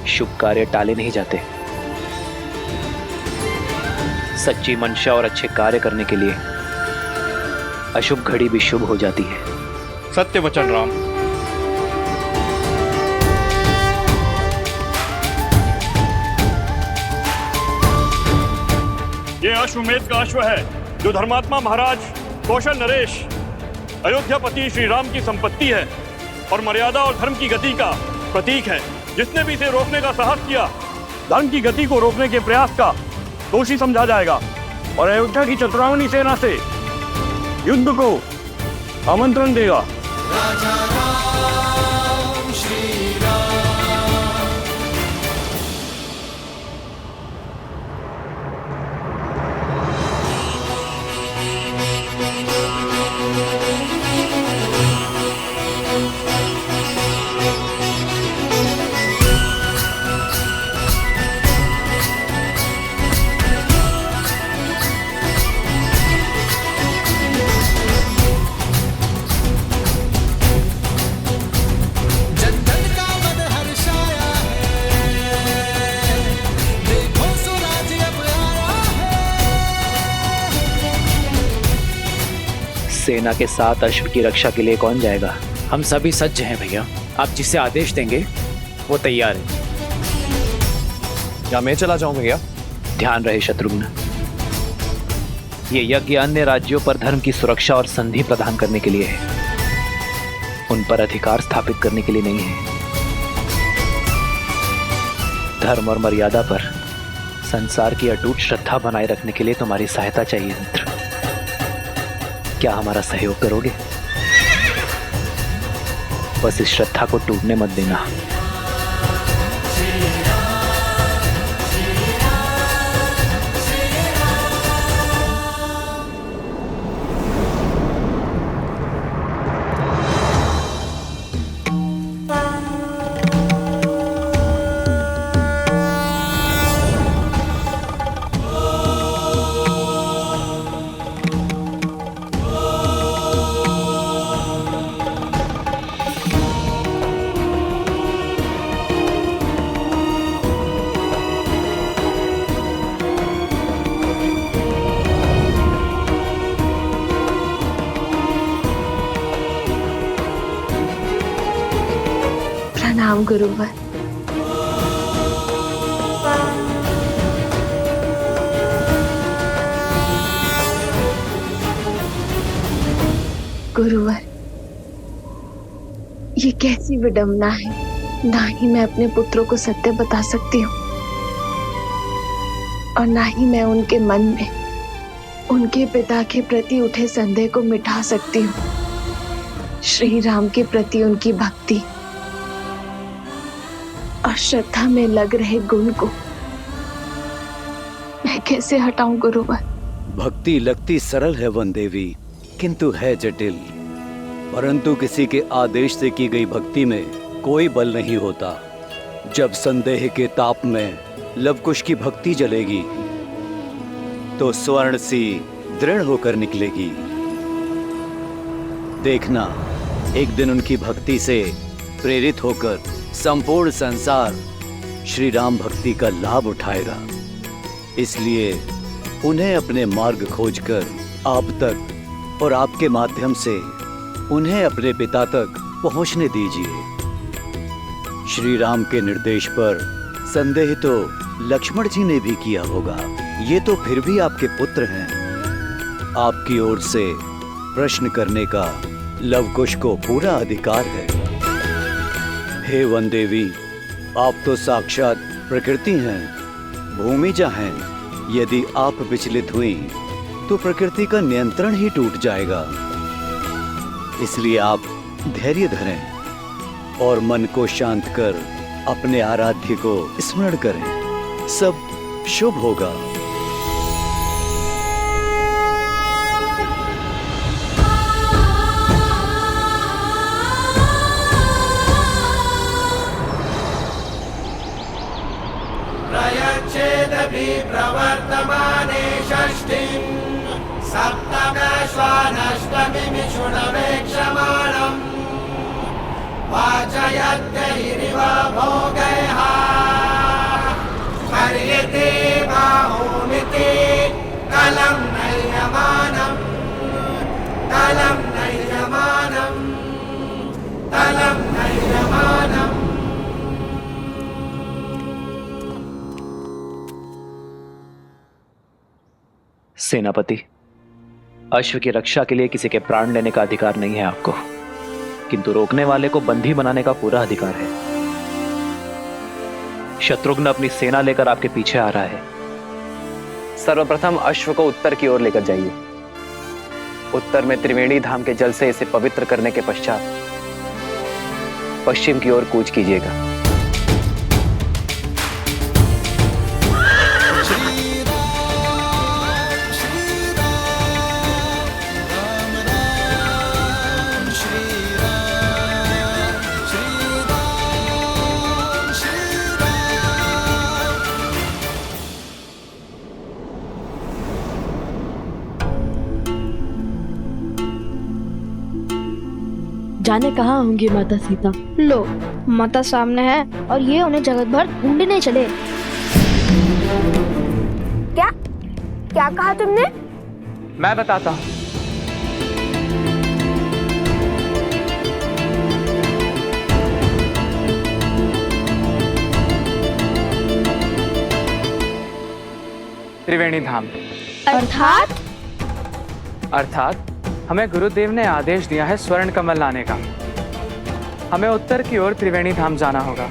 शुभ कार्य टाले नहीं जाते। सच्ची मंशा और अच्छे कार्य करने के लिए अशुभ घड़ी भी शुभ हो जाती है। सत्य वचन राम। ये अश्वमेध का अश्व है जो धर्मात्मा महाराज कौशल नरेश अयोध्यापति श्री राम की संपत्ति है और मर्यादा और धर्म की गति का प्रतीक है। जिसने भी इसे रोकने का साहस किया, धर्म की गति को रोकने के प्रयास का दोषी समझा जाएगा और अयोध्या की चतुरांगनी सेना से युद्ध को आमंत्रण देगा। राजा राम श्री राम। सेना के साथ अश्व की रक्षा के लिए कौन जाएगा? हम सभी सज्ज हैं भैया। आप जिसे आदेश देंगे वो तैयार है। क्या मैं चला जाऊं भैया? ध्यान रहे शत्रुघ्न, ये यज्ञ अन्य राज्यों पर धर्म की सुरक्षा और संधि प्रदान करने के लिए है, उन पर अधिकार स्थापित करने के लिए नहीं है। धर्म और मर्यादा पर संसार की अटूट श्रद्धा बनाए रखने के लिए तुम्हारी सहायता चाहिए मित्र। क्या हमारा सहयोग करोगे? बस इस श्रद्धा को टूटने मत देना। प्रणाम गुरुवर। गुरुवर, ये कैसी विडंबना है। ना ही मैं अपने पुत्रों को सत्य बता सकती हूँ और ना ही मैं उनके मन में उनके पिता के प्रति उठे संदेह को मिटा सकती हूँ। श्री राम के प्रति उनकी भक्ति और श्रद्धा में लग रहे गुण को मैं कैसे हटाऊं गुरुवर? भक्ति लगती सरल है वन देवी, किंतु है जटिल। परंतु किसी के आदेश से की गई भक्ति में कोई बल नहीं होता। जब संदेह के ताप में लवकुश की भक्ति जलेगी तो स्वर्ण सी दृढ़ होकर निकलेगी। देखना, एक दिन उनकी भक्ति से प्रेरित होकर संपूर्ण संसार श्री राम भक्ति का लाभ उठाएगा। इसलिए उन्हें अपने मार्ग खोजकर आप तक और आपके माध्यम से उन्हें अपने पिता तक पहुंचने दीजिए। श्री राम के निर्देश पर संदेह तो लक्ष्मण जी ने भी किया होगा। ये तो फिर भी आपके पुत्र हैं। आपकी ओर से प्रश्न करने का लवकुश को पूरा अधिकार है। हे वन देवी, आप तो साक्षात प्रकृति हैं, भूमिजा हैं। यदि आप विचलित हुई तो प्रकृति का नियंत्रण ही टूट जाएगा। इसलिए आप धैर्य धरें और मन को शांत कर अपने आराध्य को स्मरण करें। सब शुभ होगा। प्रवर्तमाने षष्ठीं सप्तमश्वानष्टमीमिषुणवेक्षमाणम् वाचयत्यहिरिव भोगैः सेनापति, अश्व की रक्षा के लिए किसी के प्राण लेने का अधिकार नहीं है आपको, किंतु रोकने वाले को बंदी बनाने का पूरा अधिकार है। शत्रुघ्न अपनी सेना लेकर आपके पीछे आ रहा है। सर्वप्रथम अश्व को उत्तर की ओर लेकर जाइए। उत्तर में त्रिवेणी धाम के जल से इसे पवित्र करने के पश्चात पश्चिम की ओर कूच कीजिएगा। जाने कहाँ होंगी माता सीता। लो, माता सामने है और ये उन्हें जगत भर ढूंढने चले। क्या क्या कहा तुमने? मैं बताता हूं। त्रिवेणी धाम अर्थात हमें गुरुदेव ने आदेश दिया है स्वर्ण कमल लाने का। हमें उत्तर की ओर त्रिवेणी धाम जाना होगा।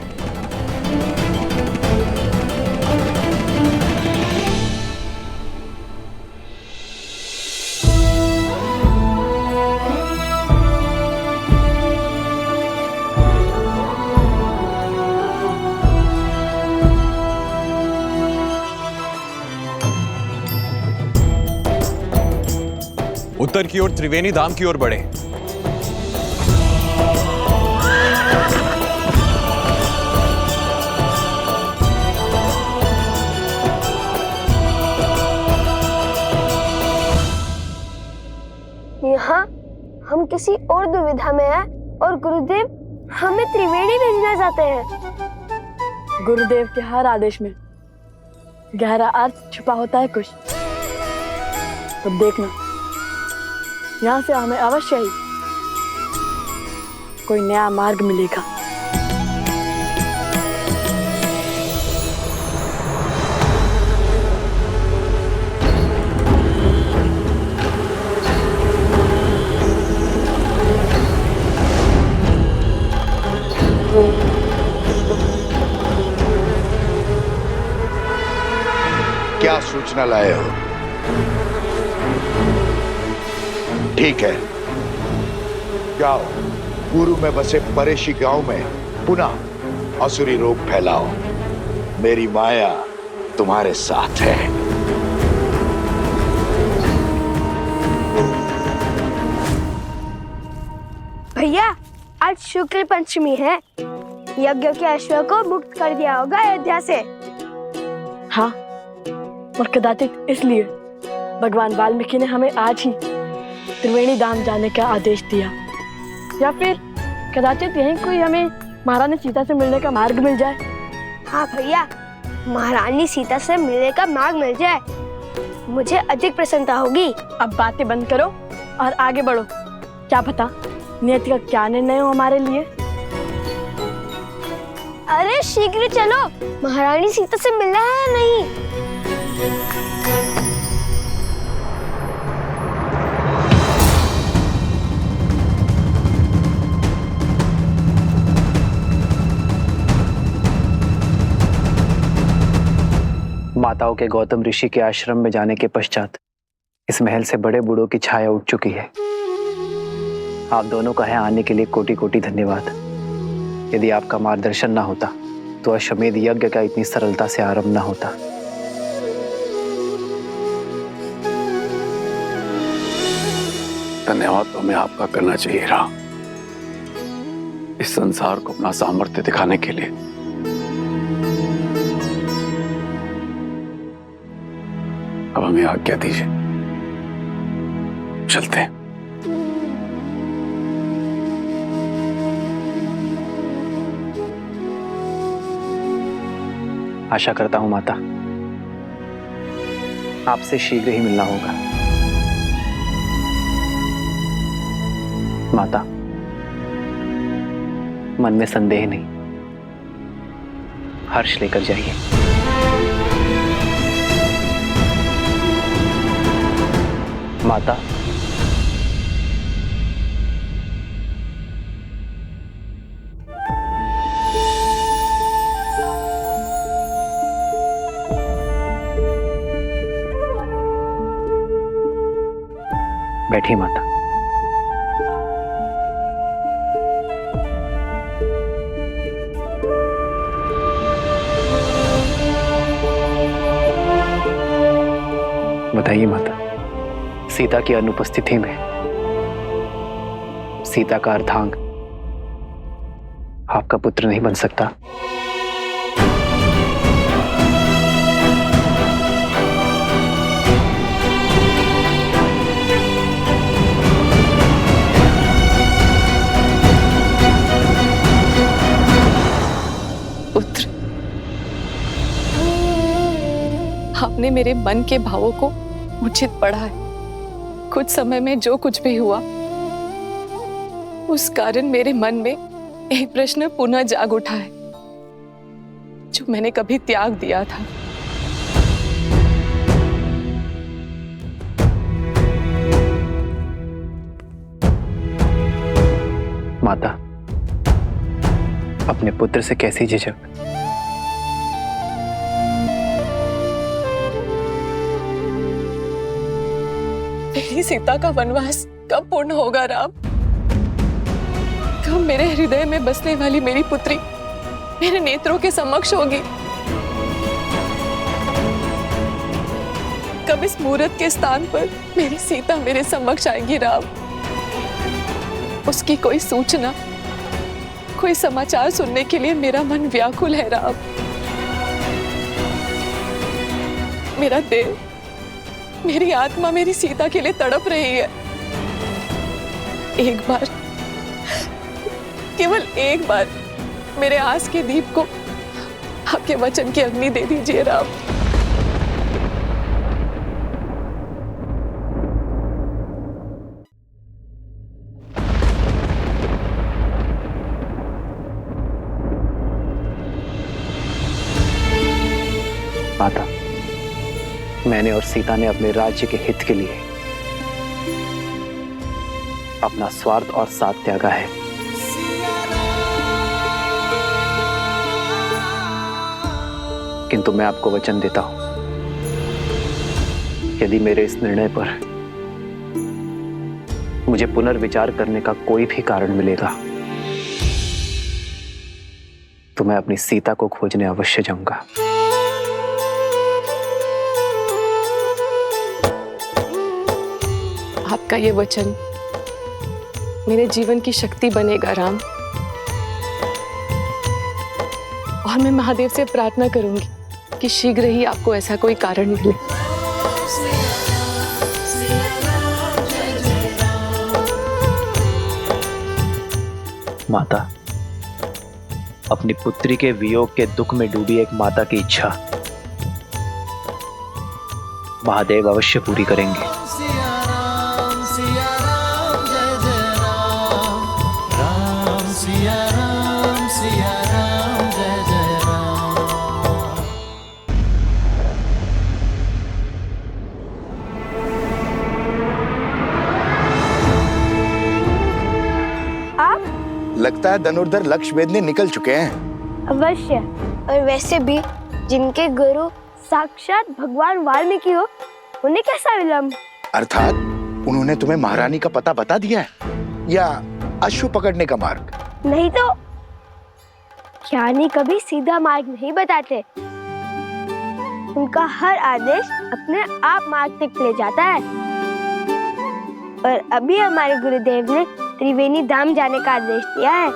उत्तर की ओर त्रिवेणी धाम की ओर बढ़े। यहाँ हम किसी और दुविधा में हैं और गुरुदेव हमें त्रिवेणी भेजना चाहते हैं। गुरुदेव के हर आदेश में गहरा अर्थ छुपा होता है कुछ। तो देखना, यहाँ से हमें अवश्य ही कोई नया मार्ग मिलेगा। क्या सूचना लाए हो? ठीक है, जाओ पूर्व में बसे परेशी गांव में पुनः असुरी रोग फैलाओ। मेरी माया तुम्हारे साथ है। भैया, आज शुक्ल पंचमी है। यज्ञ के अश्व को मुक्त कर दिया होगा अयोध्या से। हाँ, और कदाचित इसलिए भगवान वाल्मीकि ने हमें आज ही त्रिवेणी धाम जाने का आदेश दिया, या फिर कदाचित यहीं कोई हमें महारानी सीता से मिलने का मार्ग मिल जाए। हाँ भैया, महारानी सीता से मिलने का मार्ग मिल जाए, मुझे अधिक प्रसन्नता होगी। अब बातें बंद करो और आगे बढ़ो। क्या पता नियति का क्या निर्णय हो हमारे लिए। अरे शीघ्र चलो, महारानी सीता से मिलना है या नहीं? माताओं के गौतम ऋषि के आश्रम में जाने के पश्चात इस महल से बड़े बूढ़ों की छाया उठ चुकी है। आप दोनों का यहाँ आने के लिए कोटि कोटि धन्यवाद। यदि आपका मार्गदर्शन ना होता तो अश्वमेध यज्ञ का इतनी सरलता से आरंभ ना होता। धन्यवाद तो हमें आपका करना चाहिए रहा, इस संसार को अपना सामर्थ्य दिखाने के लिए। अब हमें आज्ञा दीजिए, चलते हैं। आशा करता हूं माता, आपसे शीघ्र ही मिलना होगा। माता, मन में संदेह नहीं, हर्ष लेकर जाइए। माता, बैठिए माता। बताइए माता, सीता की अनुपस्थिति में सीता का अर्धांग आपका पुत्र नहीं बन सकता? पुत्र, आपने मेरे मन के भावों को उचित पढ़ा है। कुछ समय में जो कुछ भी हुआ, उस कारण मेरे मन में एक प्रश्न पुनः जाग उठा है, जो मैंने कभी त्याग दिया था। माता, अपने पुत्र से कैसी झिझक? मेरी सीता का वनवास कब पूर्ण होगा राम? कब मेरे हृदय में बसने वाली मेरी पुत्री मेरे नेत्रों के समक्ष होगी? कब इस मुहूर्त के स्थान पर मेरी सीता मेरे समक्ष आएगी राम? उसकी कोई सूचना, कोई समाचार सुनने के लिए मेरा मन व्याकुल है राम। मेरा देह, मेरी आत्मा मेरी सीता के लिए तड़प रही है। एक बार, केवल एक बार मेरे आस के दीप को आपके वचन की अग्नि दे दीजिए राम। माता, मैंने और सीता ने अपने राज्य के हित के लिए अपना स्वार्थ और साथ त्यागा है। किंतु मैं आपको वचन देता हूं, यदि मेरे इस निर्णय पर मुझे पुनर्विचार करने का कोई भी कारण मिलेगा, तो मैं अपनी सीता को खोजने अवश्य जाऊंगा। आपका ये वचन मेरे जीवन की शक्ति बनेगा राम, और मैं महादेव से प्रार्थना करूंगी कि शीघ्र ही आपको ऐसा कोई कारण मिले। माता, अपनी पुत्री के वियोग के दुख में डूबी एक माता की इच्छा महादेव अवश्य पूरी करेंगे। लगता है धनुर्धर लक्ष्य भेदने निकल चुके हैं। अवश्य। और वैसे भी जिनके गुरु साक्षात भगवान वाल्मीकि हो, उन्हें कैसा विलंब? अर्थात उन्होंने तुम्हें महारानी का पता बता दिया है, या अश्व पकड़ने का मार्ग? नहीं तो ज्ञानी कभी सीधा मार्ग नहीं बताते। उनका हर आदेश अपने आप मार्ग तक ले जाता है। और अभी हमारे गुरुदेव ने त्रिवेणी धाम जाने का आदेश दिया है।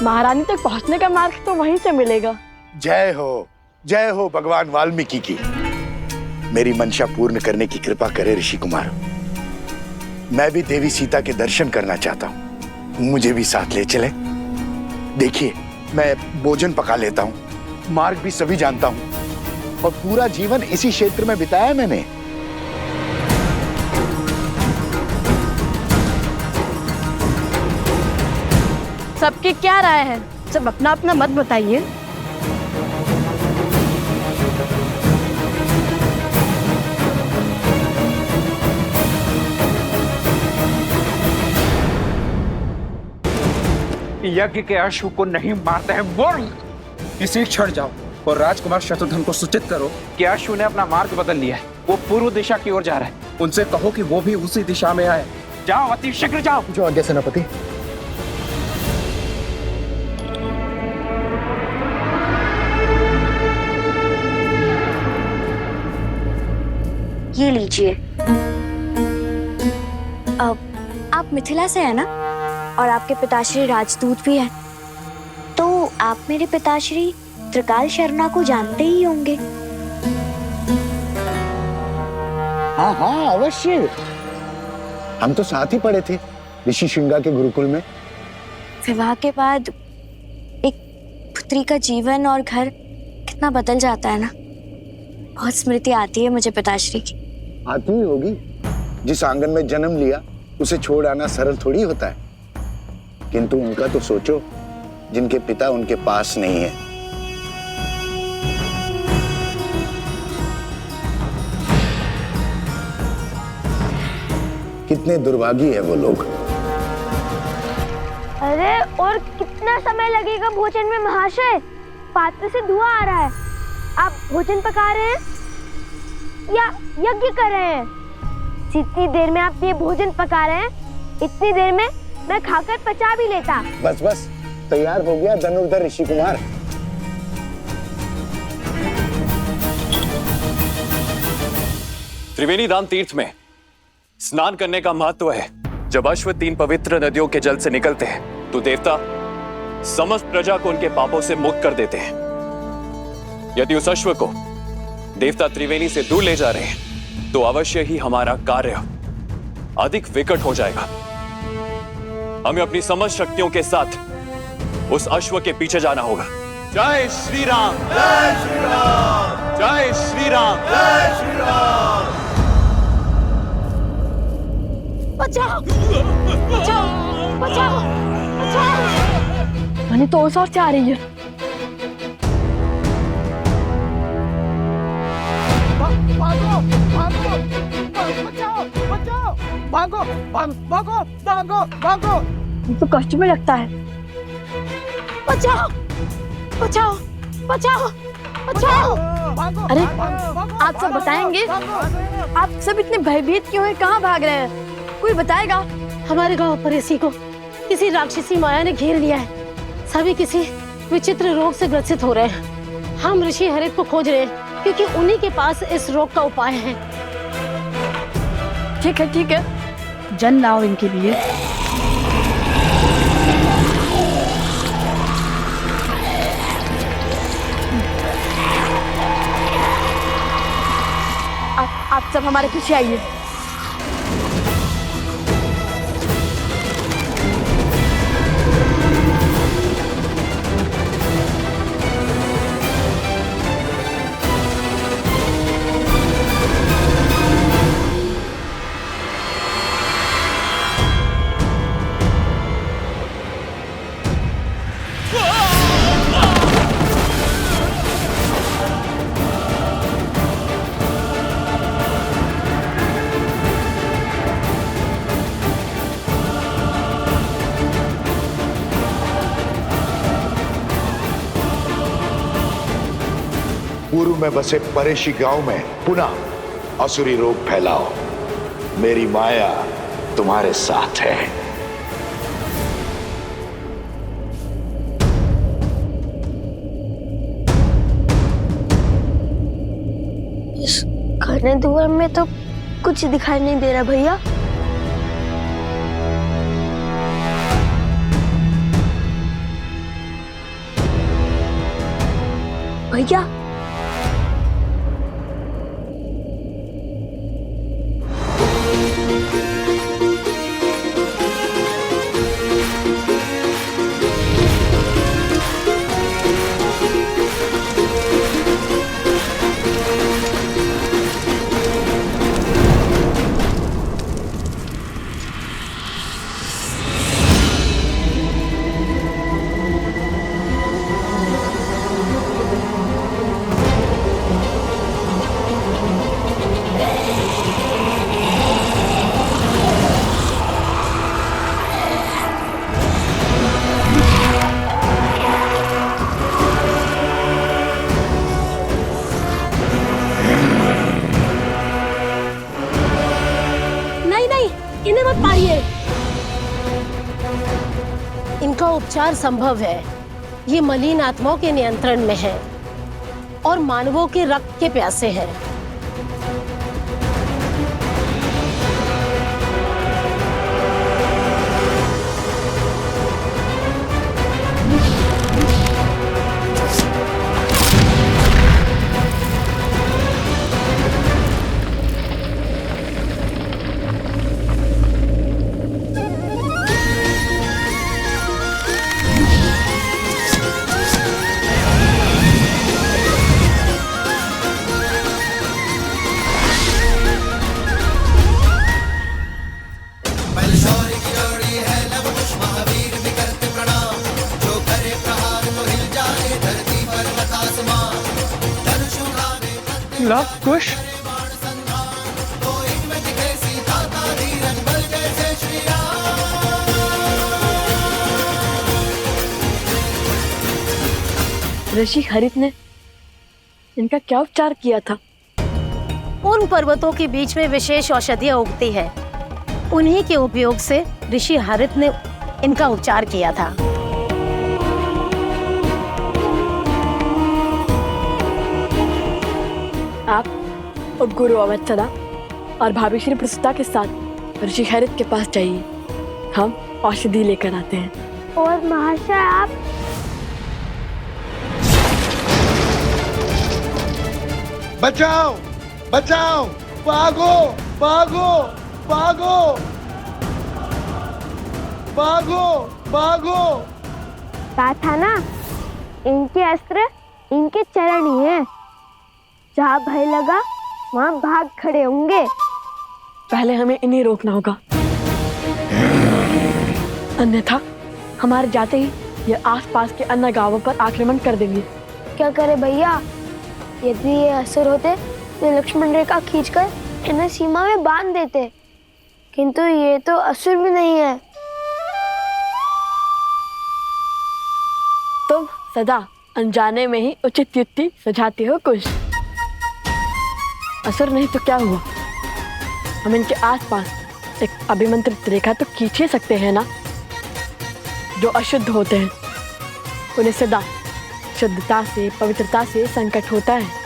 महारानी तक पहुंचने का मार्ग तो वहीं से मिलेगा। जय हो भगवान वाल्मीकि की। मेरी मंशा पूर्ण करने की कृपा करे ऋषि कुमार। मैं भी देवी सीता के दर्शन करना चाहता हूँ, मुझे भी साथ ले चले। देखिए, मैं भोजन पका लेता हूँ, मार्ग भी सभी जानता हूँ, और पूरा जीवन इसी क्षेत्र में बिताया मैंने। सबकी क्या राय है? सब अपना अपना मत बताइए। यज्ञ के अश्व को नहीं मारते हैं मूर्ख। इसी क्षण जाओ और राजकुमार शत्रुघ्न को सूचित करो कि अश्व ने अपना मार्ग बदल लिया है, वो पूर्व दिशा की ओर जा रहा है। उनसे कहो कि वो भी उसी दिशा में आए। जाओ, अति शीघ्र जाओ। जो आज्ञा सेनापति। ये लीजिए। अब आप मिथिला से है ना, और आपके पिताश्री राजदूत भी हैं, तो आप मेरे पिताश्री त्रिकाल शर्मा को जानते ही होंगे। हाँ हाँ अवश्य, हम तो साथ ही पढ़े थे ऋषि श्रृंगा के गुरुकुल में। विवाह के बाद एक पुत्री का जीवन और घर कितना बदल जाता है ना। बहुत स्मृति आती है मुझे पिताश्री की। आती ही होगी, जिस आंगन में जन्म लिया उसे छोड़ आना सरल थोड़ी होता है। किंतु उनका तो सोचो जिनके पिता उनके पास नहीं है। कितने दुर्भागी है वो लोग। अरे और कितना समय लगेगा भोजन में महाशय? पात्र से धुआं आ रहा है। आप भोजन पका रहे हैं या यज्ञ कर रहे हैं? जितनी देर में आप ये भोजन पका रहे हैं, इतनी देर में मैं खाकर पचा भी लेता। बस बस, तैयार हो गया धनुर्धर ऋषि कुमार। त्रिवेणी धाम तीर्थ में स्नान करने का महत्व है। जब अश्व 3 पवित्र नदियों के जल से निकलते हैं तो देवता समस्त प्रजा को उनके पापों से मुक्त कर देते हैं। यदि उस अश्व को देवता त्रिवेणी से दूर ले जा रहे हैं तो अवश्य ही हमारा कार्य अधिक विकट हो जाएगा। हमें अपनी समस्त शक्तियों के साथ उस अश्व के पीछे जाना होगा। जय श्री राम, जय श्री राम, जय श्री राम, जय श्री राम। बचाओ बचाओ बचाओ बचाओ। मैंने तो उस ओर से आ रही है। भागो भागो बचाओ बचाओ, भागो भागो भागो भागो। तो कष्ट में लगता है। बचाओ बचाओ बचाओ बचाओ। अरे आप सब बताएंगे? आप सब इतने भयभीत क्यों हैं? कहाँ भाग रहे हैं? कोई बताएगा? हमारे गांव पर इसी को किसी राक्षसी माया ने घेर लिया है। सभी किसी विचित्र रोग से ग्रसित हो रहे हैं। हम ऋषि हरित को खोज रहे हैं क्योंकि उन्हीं के पास इस रोग का उपाय है। ठीक है, जन लाओ इनके लिए। आप सब हमारे पीछे आइए। पूर्व में बसे परेशी गांव में पुनः असुरी रोग फैलाओ। मेरी माया तुम्हारे साथ है। इस घने धुएं में तो कुछ दिखाई नहीं दे रहा भैया। भैया उपचार संभव है। ये मलिन आत्माओं के नियंत्रण में है और मानवों के रक्त के प्यासे है। लव कुश ऋषि हरित ने इनका क्या उपचार किया था? उन पर्वतों के बीच में विशेष औषधियां उगती है, उन्हीं के उपयोग से ऋषि हरित ने इनका उपचार किया था। आप और गुरु अवत्सला और भाभी श्री प्रसूता के साथ ऋषि हरित के पास जाइए, हम औषधि लेकर आते हैं। और महाशय आप बचाओ बचाओ, भागो भागो भागो भागो भागो। कहा था ना, इनके अस्त्र इनके चरण ही हैं। जहाँ भय लगा वहाँ भाग खड़े होंगे। पहले हमें इन्हें रोकना होगा, अन्यथा हमारे जाते ही ये आसपास के अन्य गांवों पर आक्रमण कर देंगे। क्या करे भैया, यदि ये असुर होते तो लक्ष्मण रेखा खींचकर इन्हें सीमा में बांध देते, किंतु ये तो असुर भी नहीं है। तुम सदा अनजाने में ही उचित युक्ति सुझाती हो कुश। असुर नहीं तो क्या हुआ, हम इनके आसपास एक अभिमंत्रित रेखा तो खींच ही सकते हैं ना। जो अशुद्ध होते हैं उन्हें सदा शुद्धता से, पवित्रता से संकट होता है।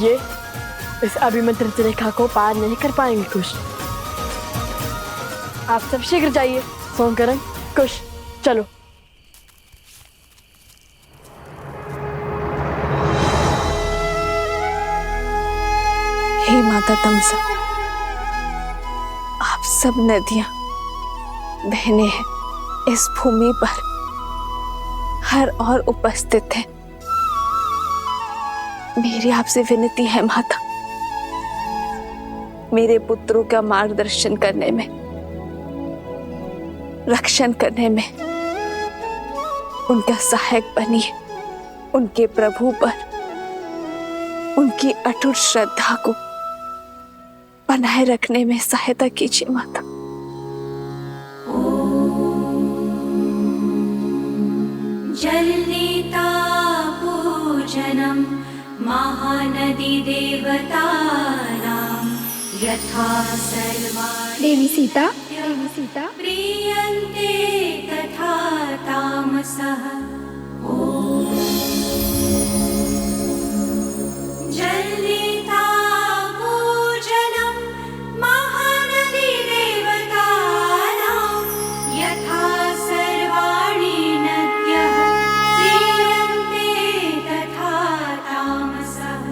ये इस अभिमंत्रित रेखा को पार नहीं कर पाएंगे कुश। आप सब शीघ्र जाइए। सोमकरण, कुश, चलो। हे माता तमसा, आप सब नदियां, बहनें हैं इस भूमि पर हर और उपस्थित हैं। मेरी आपसे विनती है माता, मेरे पुत्रों का मार्गदर्शन करने में, रक्षण करने में उनका सहायक बनिए। उनके प्रभु पर उनकी अटूट श्रद्धा को बनाए रखने में सहायता कीजिए माता। जलनीता पूजनम महानदी देवतानां यथा सर्वाणि देवी सीता प्रीयन्ते तथा तामसः। जलनीता पूजनम महानदी देवतानां यथा सर्वाणि नद्यः प्रीयन्ते तथा तामसः।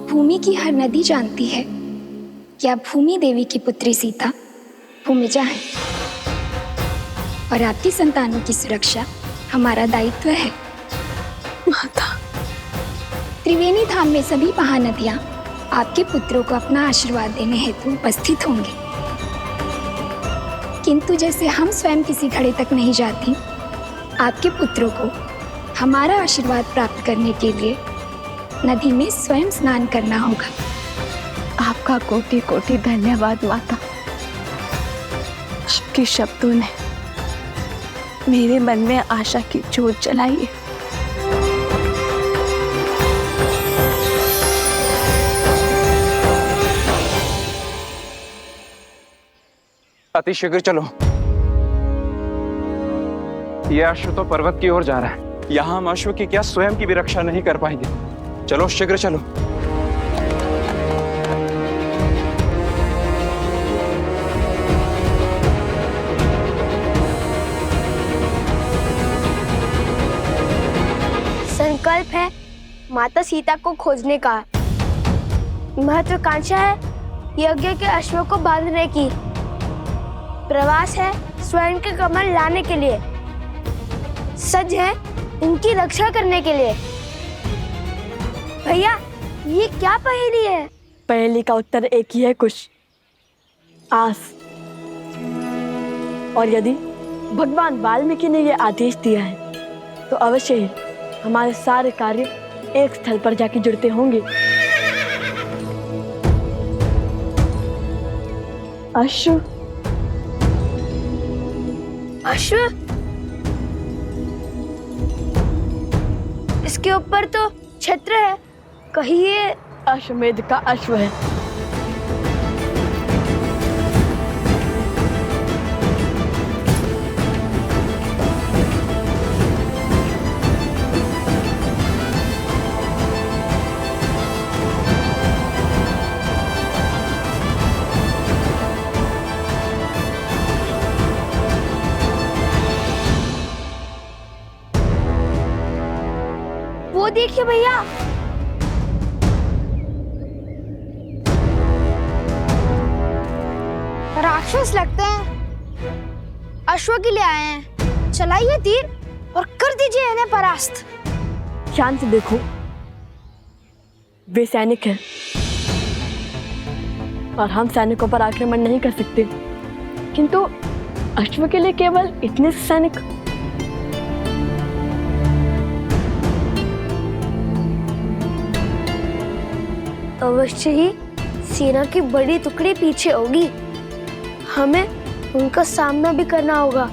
भूमि की हर नदी जानती है क्या भूमि देवी की पुत्री सीता भूमिजा है, और आपकी संतानों की सुरक्षा हमारा दायित्व है। माता, त्रिवेणी धाम में सभी महानदियां आपके पुत्रों को अपना आशीर्वाद देने हेतु उपस्थित होंगे, किंतु जैसे हम स्वयं किसी घड़े तक नहीं जाती, आपके पुत्रों को हमारा आशीर्वाद प्राप्त करने के लिए नदी में स्वयं स्नान करना होगा। आपका कोटि कोटि धन्यवाद माता। आपके शब्दों ने मेरे मन में आशा की ज्योत जलाई है। अतिशीघ्र चलो, ये अश्व तो पर्वत की ओर जा रहा है। यहाँ हम अश्व की क्या स्वयं की भी रक्षा नहीं कर पाएंगे। चलो शीघ्र चलो। संकल्प है माता सीता को खोजने का, महत्वाकांक्षा है यज्ञ के अश्व को बांधने की, प्रवास है स्वर्ण के कमल लाने के लिए, सज है इनकी रक्षा करने के लिए। भैया ये क्या पहेली है? पहेली का उत्तर एक ही है, कुश, आस। और यदि भगवान वाल्मीकि ने यह आदेश दिया है तो अवश्य ही हमारे सारे कार्य एक स्थल पर जाके जुड़ते होंगे। अश्व अश्व, इसके ऊपर तो छत्र है, कहीं ये अश्वमेध का अश्व है। वो देखिए भैया, राक्षस लगते हैं, अश्व के लिए आए हैं। चलाइए तीर और कर दीजिए इन्हें परास्त। ध्यान से देखो, वे सैनिक हैं और हम सैनिकों पर आक्रमण नहीं कर सकते, किंतु अश्व के लिए केवल इतने सैनिक। अवश्य ही सेना की बड़ी टुकड़ी पीछे होगी, हमें उनका सामना भी करना होगा।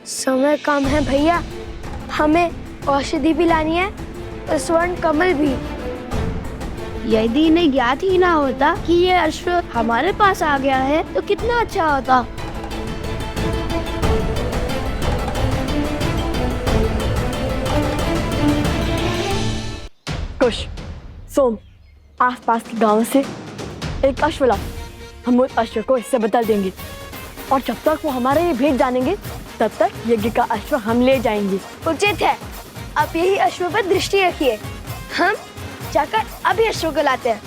समय कम है भैया, हमें औषधि भी लानी है और स्वर्ण कमल भी। यदि इन्हें ज्ञात ही ना होता कि ये अश्व हमारे पास आ गया है तो कितना अच्छा होता। कुश, सोम, आसपास के गांव से एक अश्व लाओ। हम उस अश्व को इससे बदल देंगे और जब तक वो हमारे ये भेंट जानेंगे तब तक यज्ञ का अश्व हम ले जाएंगे। उचित है, आप यही अश्व पर दृष्टि रखिए, हम जाकर अभी अश्व को लाते हैं।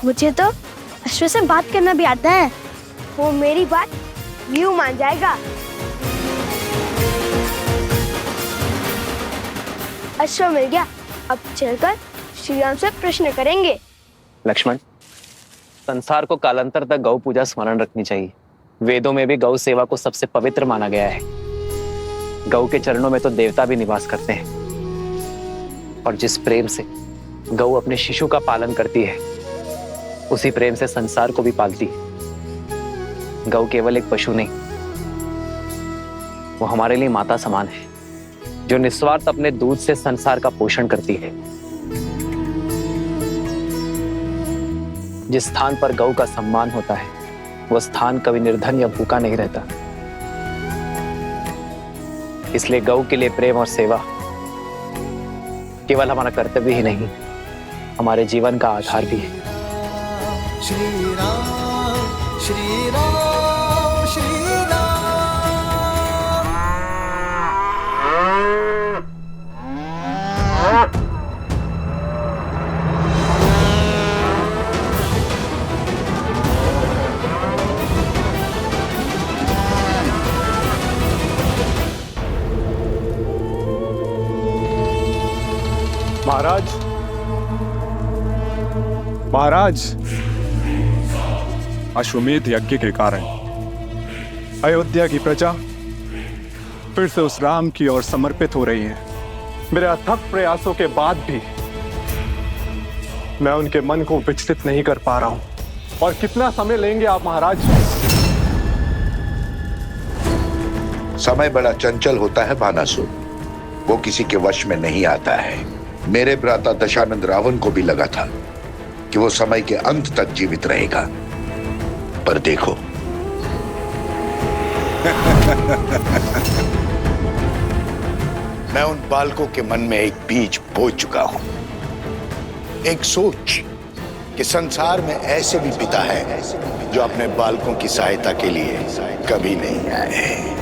मुझे तो अश्व से बात करना भी आता है, वो मेरी बात यूं मान जाएगा। अश्व मिल गया, अब चलकर श्री राम से प्रश्न करेंगे। लक्ष्मण, संसार को कालांतर तक गौ पूजा स्मरण रखनी चाहिए। वेदों में भी गौ सेवा को सबसे पवित्र माना गया है। गौ के चरणों में तो देवता भी निवास करते हैं। और जिस प्रेम से गौ अपने शिशु का पालन करती है, उसी प्रेम से संसार को भी पालती है। गौ केवल एक पशु नहीं, वो हमारे लिए माता समान है, जो निस्वार्थ अपने दूध से संसार का पोषण करती है। जिस स्थान पर गौ का सम्मान होता है, वो स्थान कभी निर्धन या भूखा नहीं रहता। इसलिए गौ के लिए प्रेम और सेवा केवल हमारा कर्तव्य ही नहीं, हमारे जीवन का आधार भी है। श्री राम श्री राम श्री राम। महाराज, महाराज, अश्वमेध यज्ञ के कारण अयोध्या की प्रजा फिर से उस राम की ओर समर्पित हो रही है। मेरे अथक प्रयासों के बाद भी मैं उनके मन को विचलित नहीं कर पा रहा हूं। और कितना समय लेंगे आप महाराज? समय बड़ा चंचल होता है भानासुर, वो किसी के वश में नहीं आता है। मेरे भ्राता दशानंद रावण को भी लगा था कि वो समय के अंत तक जीवित रहेगा, पर देखो मैं उन बालकों के मन में एक बीज बो चुका हूं, एक सोच कि संसार में ऐसे भी पिता हैं जो अपने बालकों की सहायता के लिए कभी नहीं आए।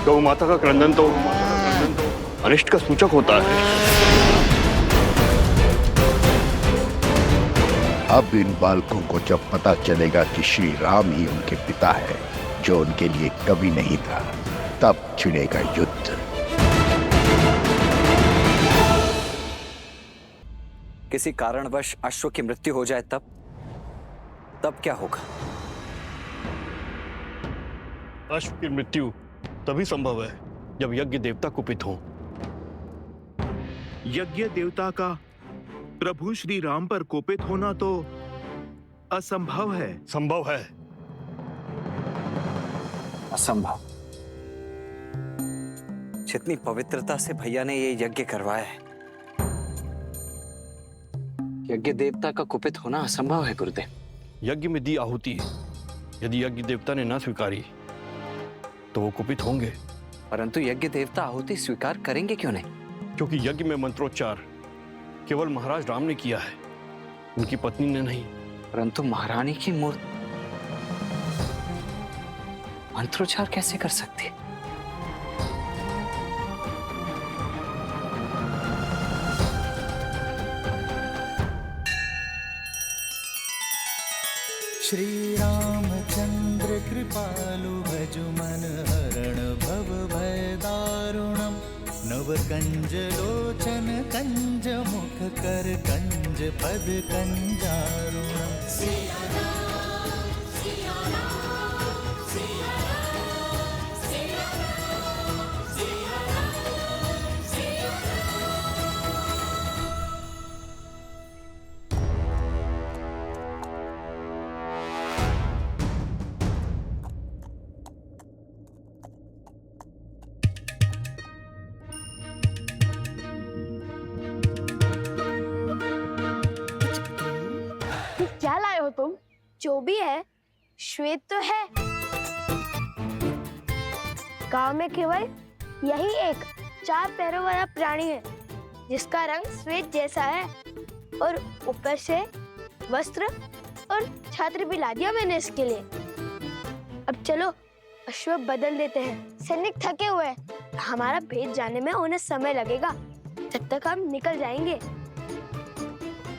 गौ माता का क्रंदन तो अनिष्ट का सूचक होता है। अब इन बालकों को जब पता चलेगा कि श्री राम ही उनके पिता है, जो उनके लिए कभी नहीं था, तब छिड़ेगा युद्ध। किसी कारणवश अश्व की मृत्यु हो जाए तब क्या होगा? अश्व की मृत्यु तभी संभव है जब यज्ञ देवता कुपित हो। यज्ञ देवता का प्रभु श्री राम पर कोपित होना तो असंभव है। संभव है। असंभव? जितनी पवित्रता से भैया ने ये यज्ञ करवाया है, यज्ञ देवता का कुपित होना असंभव है गुरुदेव। यज्ञ में दी आहुति यदि यज्ञ देवता ने ना स्वीकारी तो वो कुपित होंगे। परंतु यज्ञ देवता आहुति स्वीकार करेंगे क्यों नहीं? क्योंकि यज्ञ में मंत्रोच्चार केवल महाराज राम ने किया है, उनकी पत्नी ने नहीं। परंतु महारानी की मूर्ति मंत्रोच्चार कैसे कर सकती है? श्री रामचंद्र कृपालु भजु मन हरण भव भय दारुणम नव कंज लोचन कंज मुख कर कंज पद कंजारुणम। क्या लाए हो तुम? जो भी है श्वेत तो है। गांव में केवल यही एक 4 पैरों वाला प्राणी है जिसका रंग श्वेत जैसा है, और ऊपर से वस्त्र और छात्र भी ला दिया मैंने इसके लिए। अब चलो अश्व बदल देते हैं। सैनिक थके हुए हैं, हमारा भेद जाने में उन्हें समय लगेगा, तब तक हम निकल जाएंगे।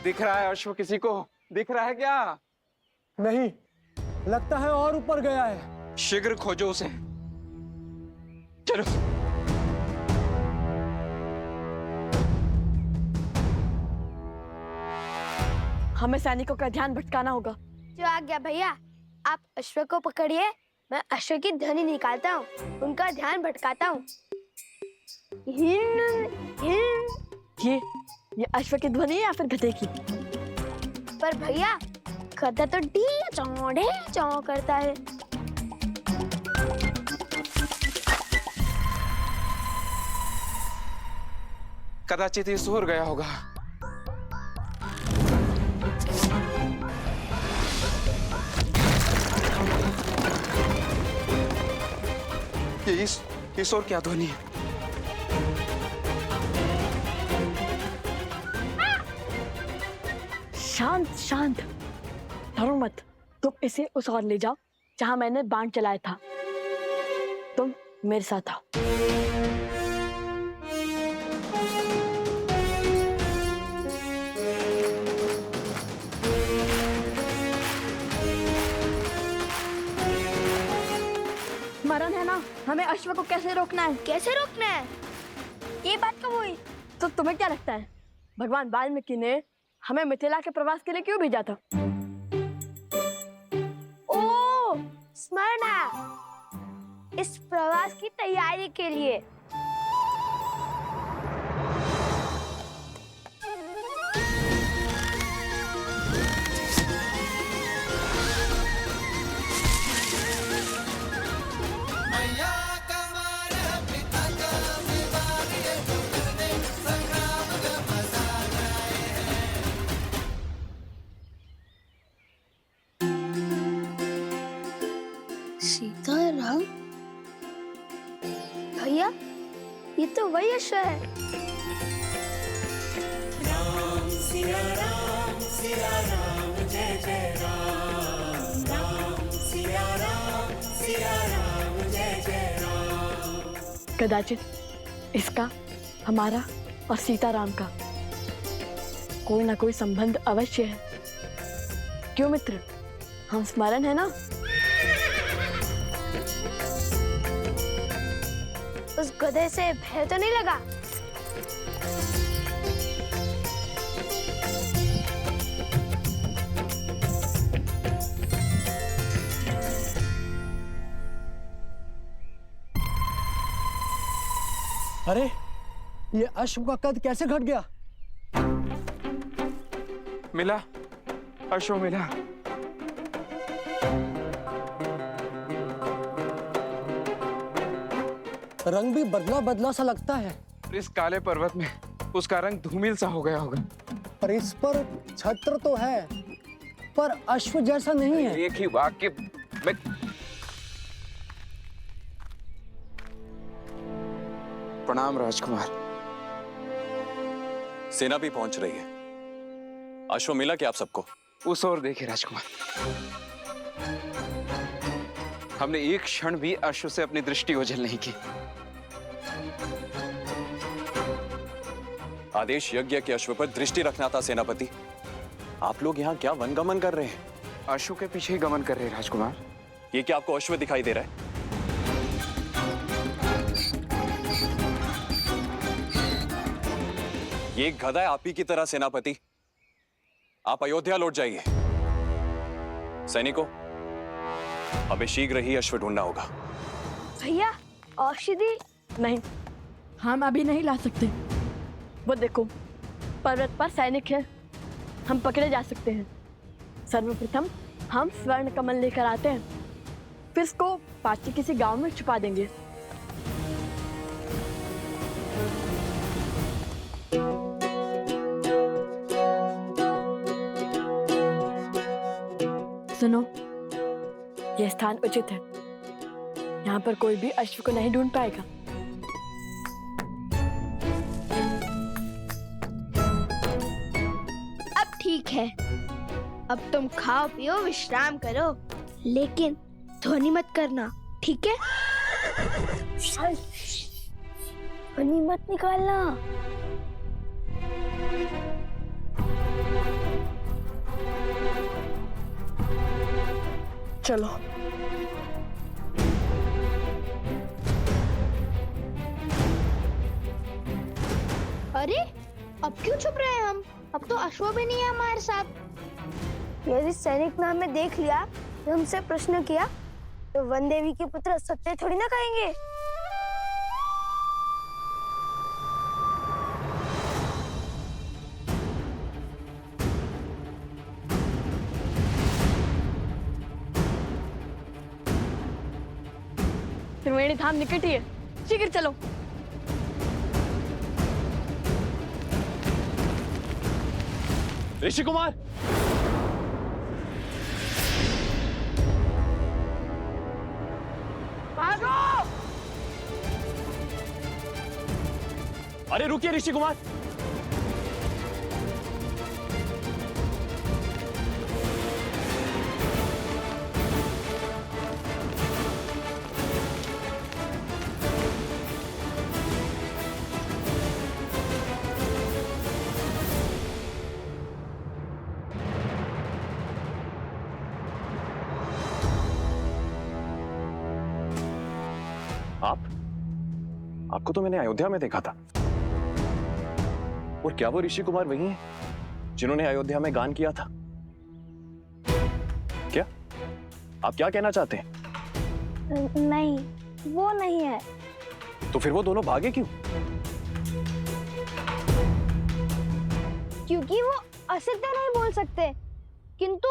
दिख रहा है अश्व किसी को? दिख रहा है क्या? नहीं, लगता है और ऊपर गया है। शीघ्र खोजो उसे। चलो। हमें सैनिकों का ध्यान भटकाना होगा। जो आ गया भैया, आप अश्व को पकड़िए, मैं अश्व की ध्वनि निकालता हूँ, उनका ध्यान भटकाता हूँ। ये अश्व की ध्वनि है या फिर गधे की? पर भैया गधा तो ढी चौ करता है। कदाचित ये सोर गया होगा। ये सोर क्या ध्वनि है? शांत शांत, डरो मत। तुम इसे उस ओर ले जाओ जहां मैंने बाण चलाया था। तुम मेरे साथ आओ। हमें अश्व को कैसे रोकना है? कैसे रोकना है? ये बात कब हुई? तो तुम्हें क्या लगता है भगवान वाल्मीकि ने हमें मिथिला के प्रवास के लिए क्यों भेजा था? ओ, स्मरण आया। इस प्रवास की तैयारी के लिए। सीताराम? भैया, ये तो वही अश्व है। राम सिया राम जय जय राम। राम सिया राम जय जय राम। कदाचित इसका, हमारा और सीताराम का कोई ना कोई संबंध अवश्य है। क्यों मित्र, हम स्मरण है ना? उस गधे से भय तो नहीं लगा? अरे, ये अश्व का कद कैसे घट गया? मिला, अश्व मिला। रंग भी बदला बदला सा लगता है। इस काले पर्वत में उसका रंग धूमिल सा हो गया होगा। पर इस पर छत्र तो है, पर अश्व जैसा नहीं है। एक ही वाक्य में प्रणाम राजकुमार। सेना भी पहुंच रही है। अश्व मिला क्या आप सबको? उस ओर देखिए राजकुमार। हमने एक क्षण भी अश्व से अपनी दृष्टि ओझल नहीं की। आदेश यज्ञ के अश्व पर दृष्टि रखना था सेनापति। आप लोग यहाँ क्या वनगमन कर रहे हैं? अश्व के पीछे ही गमन कर रहे हैं राजकुमार। ये क्या आपको अश्व दिखाई दे रहा है? ये एक गधा है आप ही की तरह सेनापति। आप अयोध्या लौट जाइए। सैनिकों, हमें शीघ्र ही अश्व ढूंढना होगा। भैया, औषधि? नहीं, हम अभी नहीं ला सकते। वो देखो, पर्वत पर सैनिक है, हम पकड़े जा सकते हैं। सर्वप्रथम हम स्वर्ण कमल लेकर आते हैं, फिर इसको पास के किसी गांव में छुपा देंगे। सुनो, यह स्थान उचित है। यहाँ पर कोई भी अश्व को नहीं ढूंढ पाएगा। अब ठीक है, अब तुम खाओ पियो विश्राम करो, लेकिन ध्वनि मत करना, ठीक है? ध्वनि मत निकालना। चलो। अरे, अब क्यों छुप रहे हैं हम? अब तो अश्व भी नहीं है हमारे साथ। यदि सैनिक ने हमें देख लिया, तो हमसे प्रश्न किया, तो वन देवी के पुत्र सत्य थोड़ी ना कहेंगे। त्रिवेणी धाम निकट ही है, शीघ्र चलो। ऋषि कुमार, भागो! अरे रुकिए ऋषि कुमार। आपको तो मैंने अयोध्या में देखा था। और क्या वो ऋषि कुमार वही हैं जिन्होंने अयोध्या में गान किया था? क्या आप क्या कहना चाहते हैं? नहीं, वो नहीं है। तो फिर वो दोनों भागे क्यों? क्योंकि वो असत्य नहीं बोल सकते, किंतु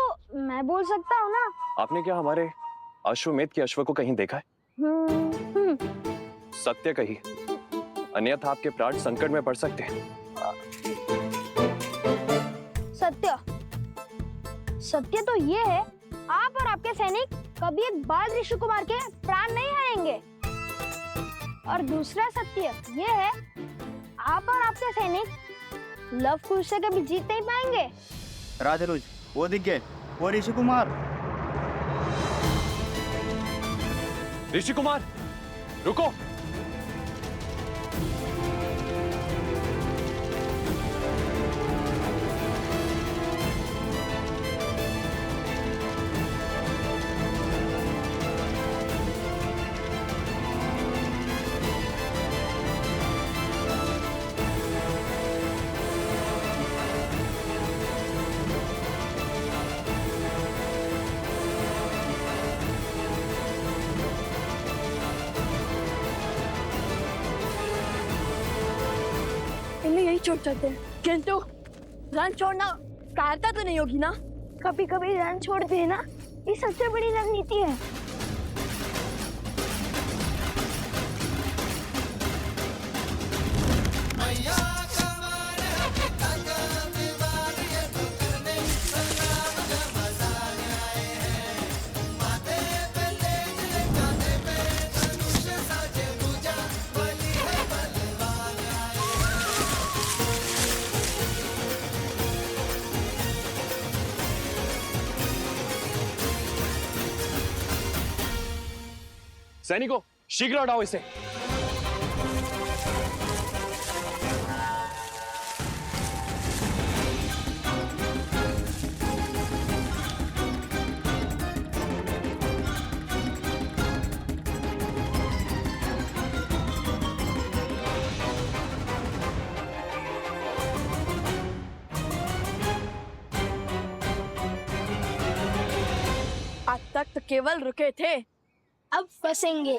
मैं बोल सकता हूँ ना। आपने क्या हमारे अश्वमेध के अश्व को कहीं देखा है? सत्य कही, अन्यथा आपके प्राण संकट में पड़ सकते हैं। सत्य सत्य तो ये है, आप और आपके सैनिक कभी एक बाल ऋषि कुमार के प्राण नहीं हारेंगे। और दूसरा सत्य ये है, आप और आपके सैनिक लव कुश से कभी जीत नहीं पाएंगे। राजरुज, वो दिख गए, वो ऋषि कुमार। ऋषि कुमार, रुको। यही छोड़ सकते हैं, किंतु रन छोड़ना कारता तो नहीं होगी ना? कभी कभी रन छोड़ देना ये सबसे बड़ी रणनीति है। सैनिकों, शीघ्र हटाओ इसे। आज तक तो केवल रुके थे, अब फंसेंगे।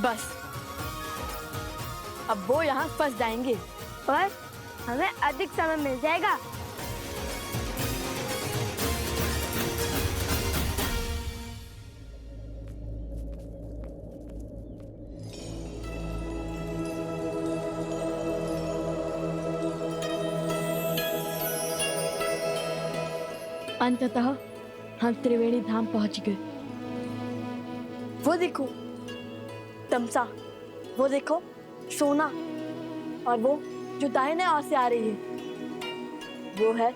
बस अब वो यहाँ फंस जाएंगे, पर हमें अधिक समय मिल जाएगा। अंततः हम त्रिवेणी धाम पहुंच गए। वो देखो तमसा, वो देखो सोना, और वो जो दाहिने ओर से आ रही है वो है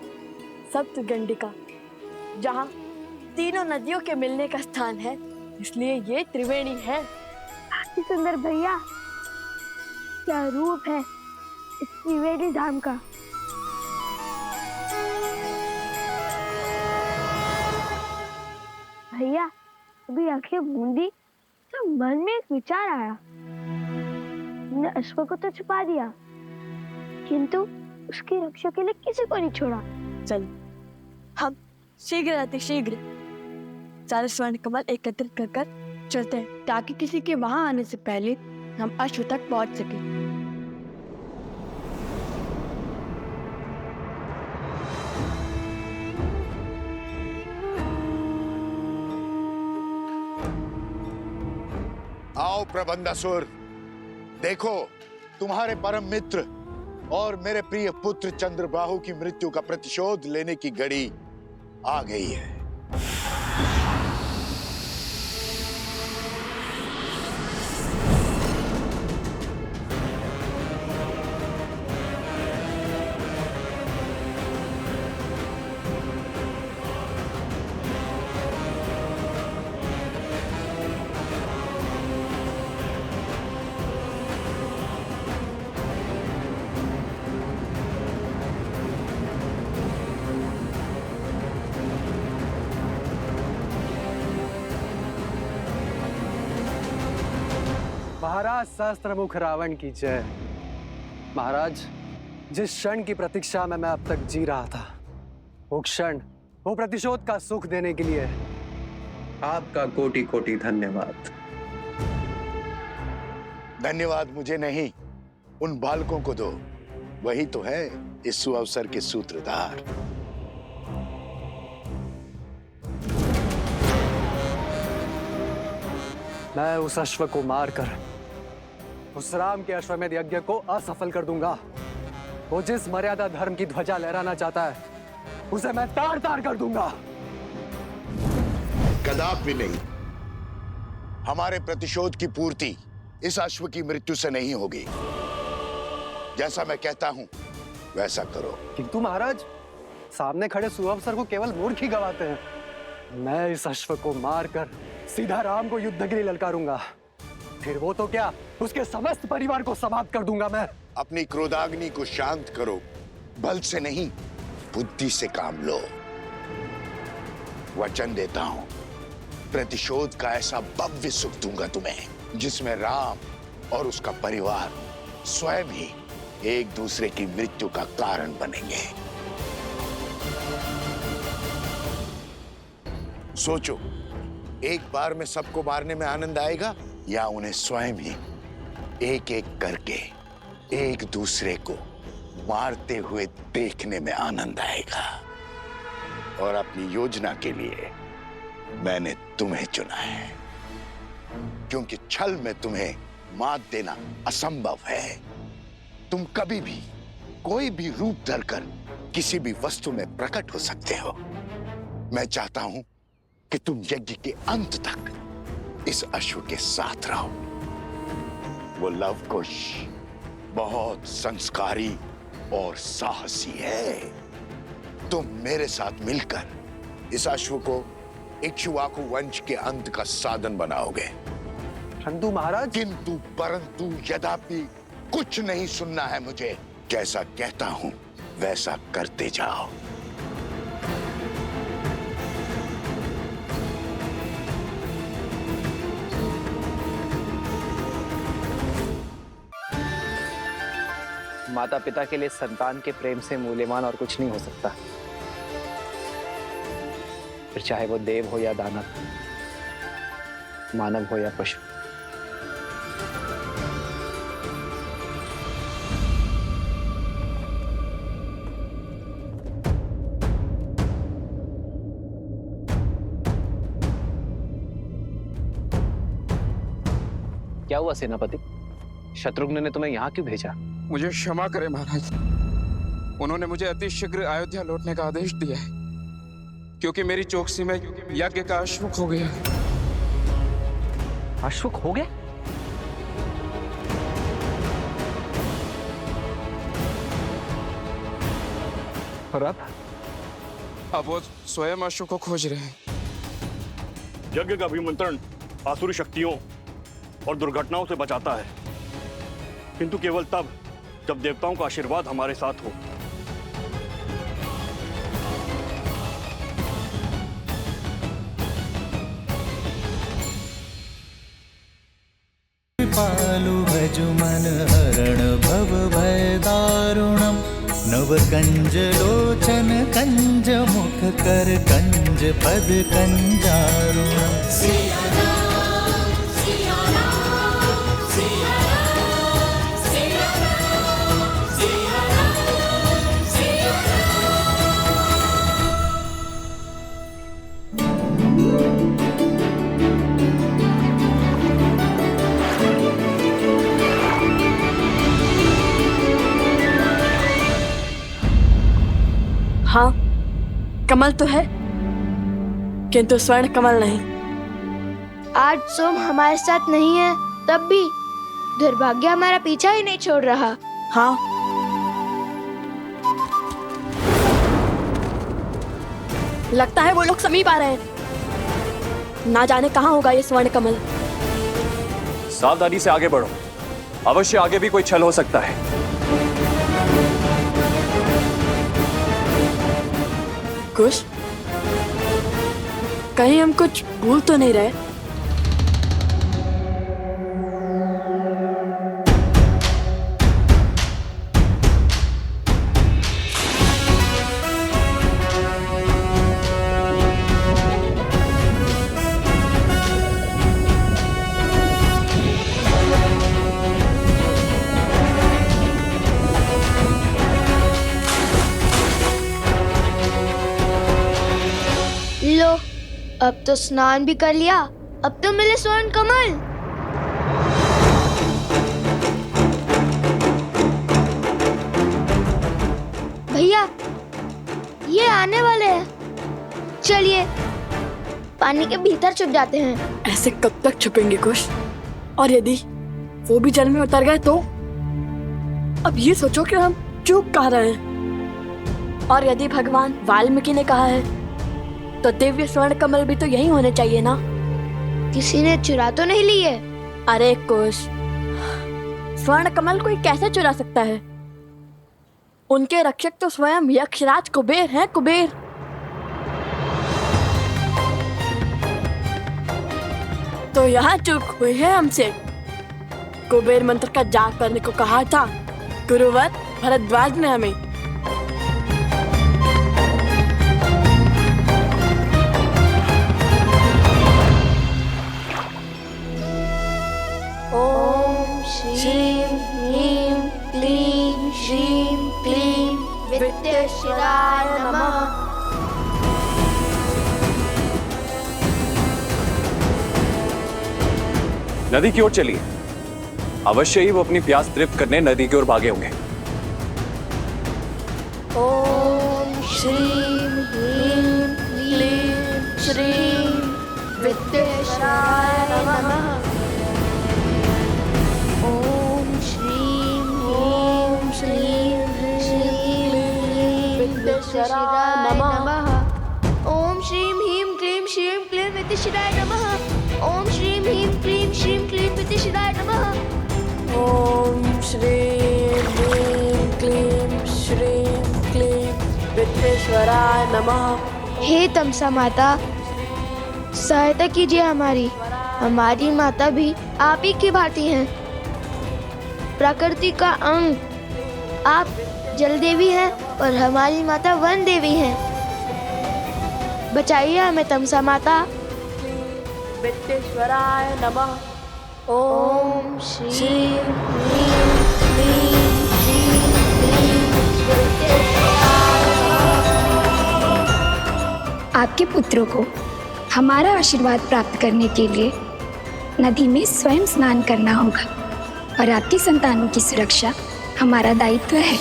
सप्तगंडिका, जहाँ तीनों नदियों के मिलने का स्थान है, इसलिए ये त्रिवेणी है। सुंदर भैया, क्या रूप है इस त्रिवेणी धाम का। भैया अभी आंखें मूंदी तो मन में एक विचार आया। हमने अश्व को तो छुपा दिया, किंतु उसकी रक्षा के लिए किसी को नहीं छोड़ा। चल हम शीघ्र अतिशीघ्र सारे स्वर्ण कमल एकत्रित कर चलते हैं, ताकि किसी के वहां आने से पहले हम अश्व तक पहुंच सके। आओ प्रबंधासुर, देखो तुम्हारे परम मित्र और मेरे प्रिय पुत्र चंद्रबाहु की मृत्यु का प्रतिशोध लेने की घड़ी आ गई है। महाराज सहस्त्रमुख रावण की जय। महाराज, जिस क्षण की प्रतीक्षा में मैं अब तक जी रहा था, वो क्षण, वो प्रतिशोध का सुख देने के लिए आपका कोटि कोटि धन्यवाद। धन्यवाद मुझे नहीं, उन बालकों को दो, वही तो है इस सुअवसर के सूत्रधार। मैं उस अश्व को मारकर उस राम के अश्वमेध यज्ञ को असफल कर दूंगा। वो जिस मर्यादा धर्म की ध्वजा लहराना चाहता है, उसे मैं तार तार कर दूंगा। कदापि नहीं। हमारे प्रतिशोध की पूर्ति इस अश्व की मृत्यु से नहीं होगी। जैसा मैं कहता हूं वैसा करो। किंतु महाराज, सामने खड़े सुअवसर को केवल मूर्ख ही गवाते हैं। मैं इस अश्व को मारकर सीधा राम को युद्ध के लिए ललकारूंगा। फिर वो तो क्या, उसके समस्त परिवार को समाप्त कर दूंगा मैं। अपनी क्रोधाग्नि को शांत करो, बल से नहीं बुद्धि से काम लो। वचन देता हूं, प्रतिशोध का ऐसा भव्य सुख दूंगा तुम्हें, जिसमें राम और उसका परिवार स्वयं ही एक दूसरे की मृत्यु का कारण बनेंगे। सोचो, एक बार में सबको मारने में आनंद आएगा या उन्हें स्वयं ही एक एक करके एक दूसरे को मारते हुए देखने में आनंद आएगा। और अपनी योजना के लिए मैंने तुम्हें चुना है, क्योंकि छल में तुम्हें मात देना असंभव है। तुम कभी भी कोई भी रूप धरकर किसी भी वस्तु में प्रकट हो सकते हो। मैं चाहता हूं कि तुम यज्ञ के अंत तक इस अश्व के साथ रहो। वो लवकुश बहुत संस्कारी और साहसी है। तुम मेरे साथ मिलकर इस अश्व को इक्ष्वाकु वंश के अंत का साधन बनाओगे। परंतु महाराज, किंतु परंतु यद्यपि कुछ नहीं सुनना है मुझे। जैसा कहता हूं वैसा करते जाओ। माता पिता के लिए संतान के प्रेम से मूल्यवान और कुछ नहीं हो सकता, फिर चाहे वो देव हो या दानव, मानव हो या पशु। क्या हुआ सेनापति? शत्रुघ्न ने तुम्हें यहाँ क्यों भेजा? मुझे क्षमा करें महाराज, उन्होंने मुझे अति शीघ्र अयोध्या लौटने का आदेश दिया है, क्योंकि मेरी चौकसी में यज्ञ का अश्वक हो गया। अश्वक हो गया? और अब वो स्वयं अश्व को खोज रहे हैं। यज्ञ का अभिमंत्रण आसुरी शक्तियों और दुर्घटनाओं से बचाता है, किंतु केवल तब जब देवताओं का आशीर्वाद हमारे साथ हो। कृपालु भजु मन हरण भव भय दारुणम नव कंज लोचन कंज मुख कर कंज पद कंजारुणम। सिया राम, सिया राम, सिया राम। हाँ, कमल तो है, किंतु स्वर्ण कमल नहीं। आज सोम हमारे साथ नहीं है, तब भी दुर्भाग्य हमारा पीछा ही नहीं छोड़ रहा। हाँ, लगता है वो लोग समीप आ रहे हैं। ना जाने कहाँ होगा ये स्वर्ण कमल। सावधानी से आगे बढ़ो, अवश्य आगे भी कोई छल हो सकता है। कुछ कहीं हम कुछ भूल तो नहीं रहे? लो, अब तो स्नान भी कर लिया, अब तो मिले स्वर्ण कमल। भैया, ये आने वाले हैं। चलिए पानी के भीतर छुप जाते हैं। ऐसे कब तक छुपेंगे कुश? और यदि वो भी जल में उतर गए तो? अब ये सोचो कि हम चूक कहाँ रहे हैं। और यदि भगवान वाल्मीकि ने कहा है तो दिव्य स्वर्ण कमल भी तो यही होने चाहिए ना? किसी ने चुरा तो नहीं लिए? अरे कुश, स्वर्ण कमल कोई कैसे चुरा सकता है? उनके रक्षक तो स्वयं यक्षराज कुबेर हैं, कुबेर। तो यहाँ चूक हुई है हमसे। कुबेर मंत्र का जाप करने को कहा था गुरुवर भरद्वाज ने हमें। ओम श्रीं ह्रीं क्लीं श्रीं क्लीं विद्येश्वराय नमः। नदी की ओर चलिए, अवश्य ही वो अपनी प्यास तृप्त करने नदी की ओर भागे होंगे। ओम श्रीं ह्रीं क्लीं श्रीं विद्येश्वराय नमः। ओम श्रीं ह्रीं श्रीं क्लीं विद्येश्वराय नमः। ओम श्रीं ह्रीं क्लीं श्रीं क्लीं विद्येश्वराय नमः। ओम श्रीं ह्रीं क्लीं श्रीं क्लीं विद्येश्वराय नमः। ओम श्रीं ह्रीं क्लीं श्रीं क्लीं विद्येश्वराय नमः। हे तमसा माता, सहायता कीजिए हमारी। हमारी माता भी आप ही की भांति हैं, प्रकृति का अंग। आप जल देवी हैं और हमारी माता वन देवी हैं। बचाइए हमें तमसा माता। विद्येश्वराय नमः। ओम श्रीं ह्रीं क्लीं श्रीं क्लीं विद्येश्वराय नमः। आपके पुत्रों को हमारा आशीर्वाद प्राप्त करने के लिए नदी में स्वयं स्नान करना होगा और आपकी संतानों की सुरक्षा हमारा दायित्व है।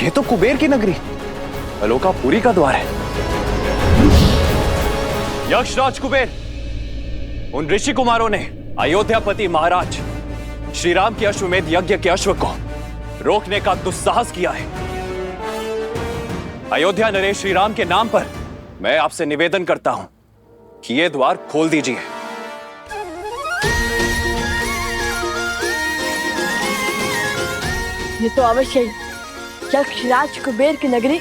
ये तो कुबेर की नगरी, अलोकापुरी का द्वार है। यक्षराज कुबेर, उन ऋषि कुमारों ने अयोध्यापति महाराज श्री राम के अश्वमेध यज्ञ के अश्व को रोकने का दुस्साहस किया है। अयोध्या नरेश श्री राम के नाम पर मैं आपसे निवेदन करता हूं कि ये द्वार खोल दीजिए। ये तो अवश्य ही यक्षराज कुबेर की नगरी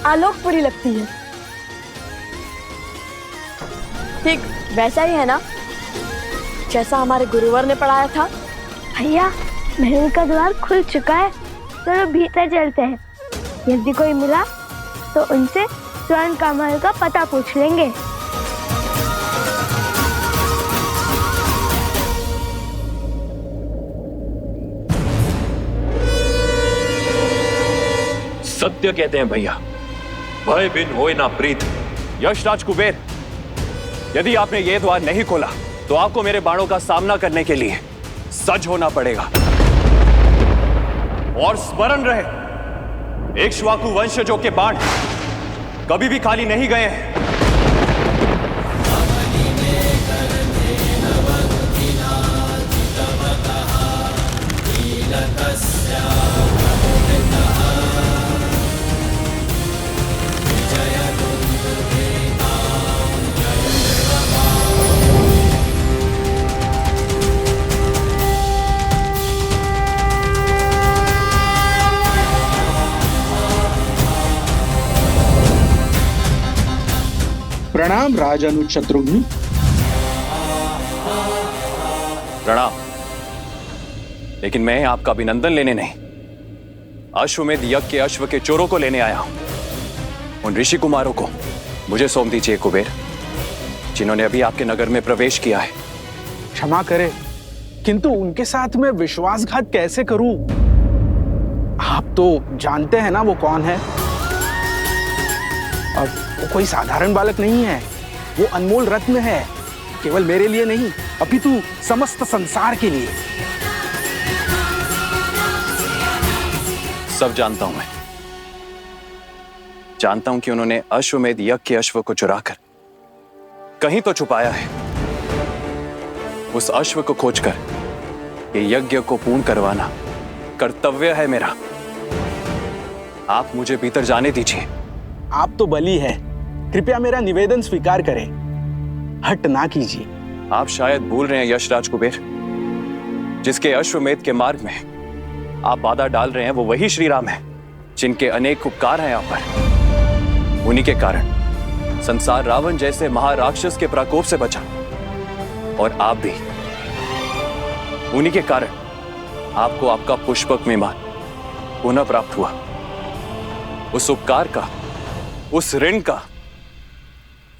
आलोकपुरी लगती है। ठीक वैसा ही है ना, जैसा हमारे गुरुवर ने पढ़ाया था। भैया, महल का द्वार खुल चुका है, चलो भीतर चलते हैं। यदि कोई मिला तो उनसे स्वर्ण कमल का पता पूछ लेंगे। सत्य कहते हैं भैया, भय बिन होए ना प्रीत। यशराज कुबेर, यदि आपने ये द्वार नहीं खोला तो आपको मेरे बाणों का सामना करने के लिए सज्ज होना पड़ेगा। और स्मरण रहे, इक्ष्वाकु वंशजों के बाण कभी भी खाली नहीं गए हैं। प्रणाम राज अनुज शत्रुघ्न। प्रणाम, लेकिन मैं आपका अभिनंदन लेने नहीं, अश्वमेध यज्ञ के अश्व के चोरों को लेने आया हूं। उन ऋषि कुमारों को मुझे सौंप दीजिए कुबेर, जिन्होंने अभी आपके नगर में प्रवेश किया है। क्षमा करें, किंतु उनके साथ मैं विश्वासघात कैसे करूं? आप तो जानते हैं ना वो कौन है। और वो कोई साधारण बालक नहीं है, वो अनमोल रत्न है, केवल मेरे लिए नहीं अपितु समस्त संसार के लिए। सब जानता हूं मैं, जानता हूं कि उन्होंने अश्वमेध यज्ञ के अश्व को चुराकर कहीं तो छुपाया है। उस अश्व को खोजकर ये यज्ञ को पूर्ण करवाना कर्तव्य है मेरा। आप मुझे भीतर जाने दीजिए। आप तो बली है, कृपया मेरा निवेदन स्वीकार करें, हट ना कीजिए। आप शायद भूल रहे हैं यशराज कुबेर, जिसके अश्वमेध के मार्ग में आप बाधा डाल रहे हैं वो वही श्री राम है, जिनके अनेक उपकार हैं आप पर। उन्हीं के कारण संसार रावण जैसे महाराक्षस के प्रकोप से बचा, और आप भी। उन्हीं के कारण आपको आपका पुष्पक विमान पुनः प्राप्त हुआ। उस उपकार का, उस ऋण का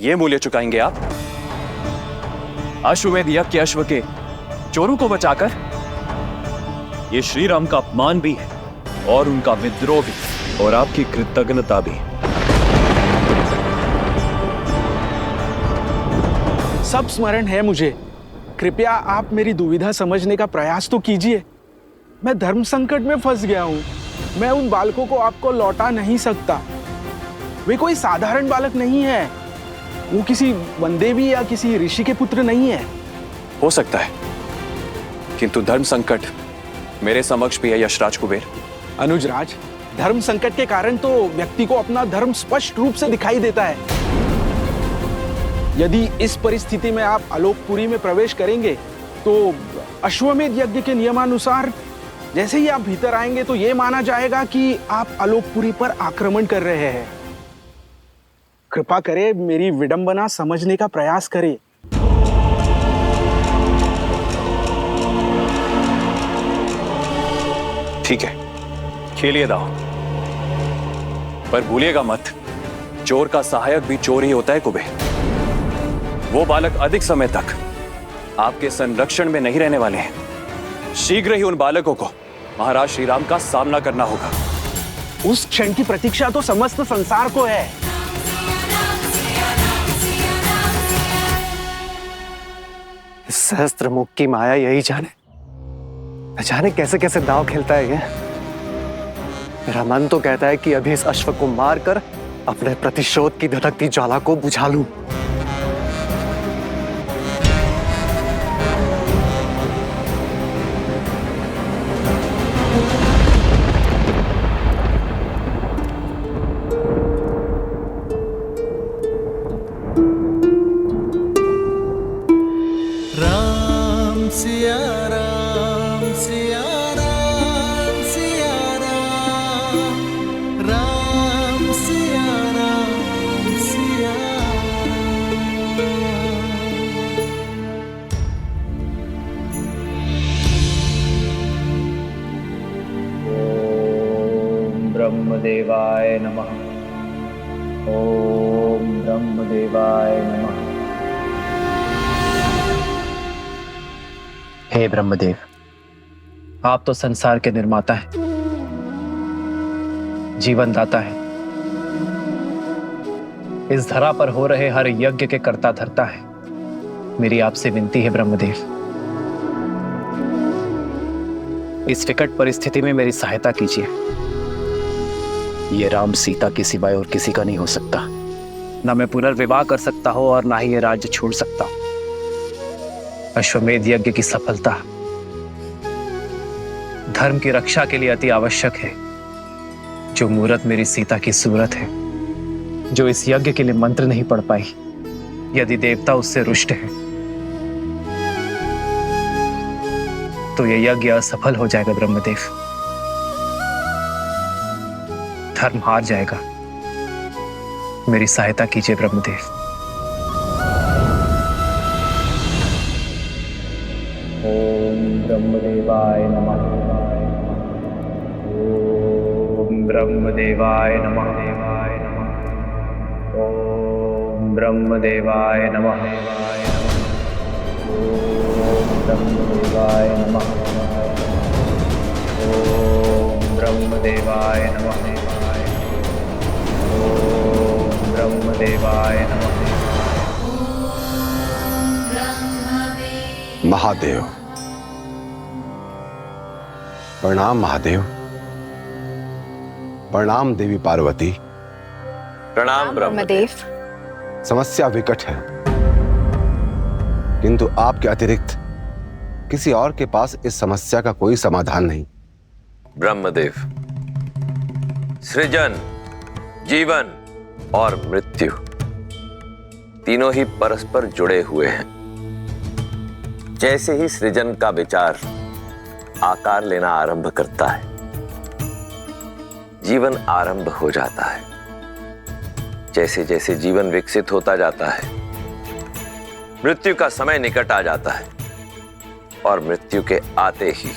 ये मूल्य चुकाएंगे आप? अश्वमेध यज्ञ के अश्व के चोरों को बचाकर? ये श्री राम का अपमान भी है, और उनका विद्रोह भी, और आपकी कृतज्ञता भी। सब स्मरण है मुझे, कृपया आप मेरी दुविधा समझने का प्रयास तो कीजिए। मैं धर्म संकट में फंस गया हूं, मैं उन बालकों को आपको लौटा नहीं सकता। वे कोई साधारण बालक नहीं है, वो किसी वनदेवी या किसी ऋषि के पुत्र नहीं है। हो सकता है, किंतु धर्म संकट मेरे समक्ष भी है यशराज कुबेर। अनुजराज, धर्म संकट के कारण तो व्यक्ति को अपना धर्म स्पष्ट रूप से दिखाई देता है। यदि इस परिस्थिति में आप आलोकपुरी में प्रवेश करेंगे तो अश्वमेध यज्ञ के नियमानुसार जैसे ही आप भीतर आएंगे तो यह माना जाएगा कि आप आलोकपुरी पर आक्रमण कर रहे हैं। कृपा करें, मेरी विडंबना समझने का प्रयास करें। ठीक है, खेलिए दाव, पर भूलिएगा मत, चोर का सहायक भी चोर ही होता है कुबेर। वो बालक अधिक समय तक आपके संरक्षण में नहीं रहने वाले हैं। शीघ्र ही उन बालकों को महाराज श्री राम का सामना करना होगा। उस क्षण की प्रतीक्षा तो समस्त संसार को है। सहस्त्र मुख की माया यही जाने, न जाने कैसे कैसे दांव खेलता है ये। मेरा मन तो कहता है कि अभी इस अश्व को मारकर अपने प्रतिशोध की धधकती ज्वाला को बुझा लूं। सिया राम सिया राम सिया राम राम सिया राम सिया ओम ब्रह्मदेवाय नमः। ओम ब्रह्मदेवाय नमः। हे ब्रह्मदेव, आप तो संसार के निर्माता हैं, जीवन दाता है, इस धरा पर हो रहे हर यज्ञ के कर्ता धर्ता है। मेरी आपसे विनती है ब्रह्मदेव, इस विकट परिस्थिति में मेरी सहायता कीजिए। ये राम सीता के सिवाय और किसी का नहीं हो सकता। ना मैं पुनर्विवाह कर सकता हूं और ना ही ये राज्य छोड़ सकता हूं। अश्वमेध यज्ञ की सफलता धर्म की रक्षा के लिए अति आवश्यक है। जो मूरत मेरी सीता की सूरत है, जो इस यज्ञ के लिए मंत्र नहीं पढ़ पाई, यदि देवता उससे रुष्ट है तो यह यज्ञ असफल हो जाएगा ब्रह्मदेव। धर्म हार जाएगा। मेरी सहायता कीजिए ब्रह्मदेव। ओम ब्रह्मदेवाय नमः। ओम ब्रह्मदेवाय नमः। ओम ब्रह्मदेवाय नमः। ओम ब्रह्मदेवाय नमः। ओम ब्रह्मदेवाय नमः। ओम ब्रह्मदेवाय नमः। महादेव, प्रणाम महादेव। प्रणाम देवी पार्वती। प्रणाम ब्रह्मदेव। समस्या विकट है, किंतु आपके अतिरिक्त किसी और के पास इस समस्या का कोई समाधान नहीं। ब्रह्मदेव, सृजन, जीवन और मृत्यु तीनों ही परस्पर जुड़े हुए हैं। जैसे ही सृजन का विचार आकार लेना आरंभ करता है, जीवन आरंभ हो जाता है। जैसे जैसे जीवन विकसित होता जाता है, मृत्यु का समय निकट आ जाता है और मृत्यु के आते ही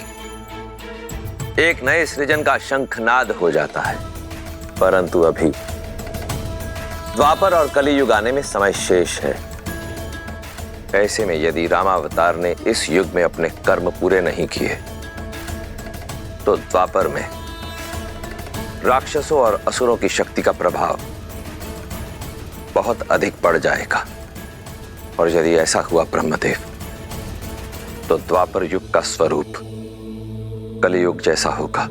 एक नए सृजन का शंखनाद हो जाता है। परंतु अभी द्वापर और कलियुग आने में समय शेष है। ऐसे में यदि रामावतार ने इस युग में अपने कर्म पूरे नहीं किए तो द्वापर में राक्षसों और असुरों की शक्ति का प्रभाव बहुत अधिक बढ़ जाएगा। और यदि ऐसा हुआ ब्रह्मदेव, तो द्वापर युग का स्वरूप कलियुग जैसा होगा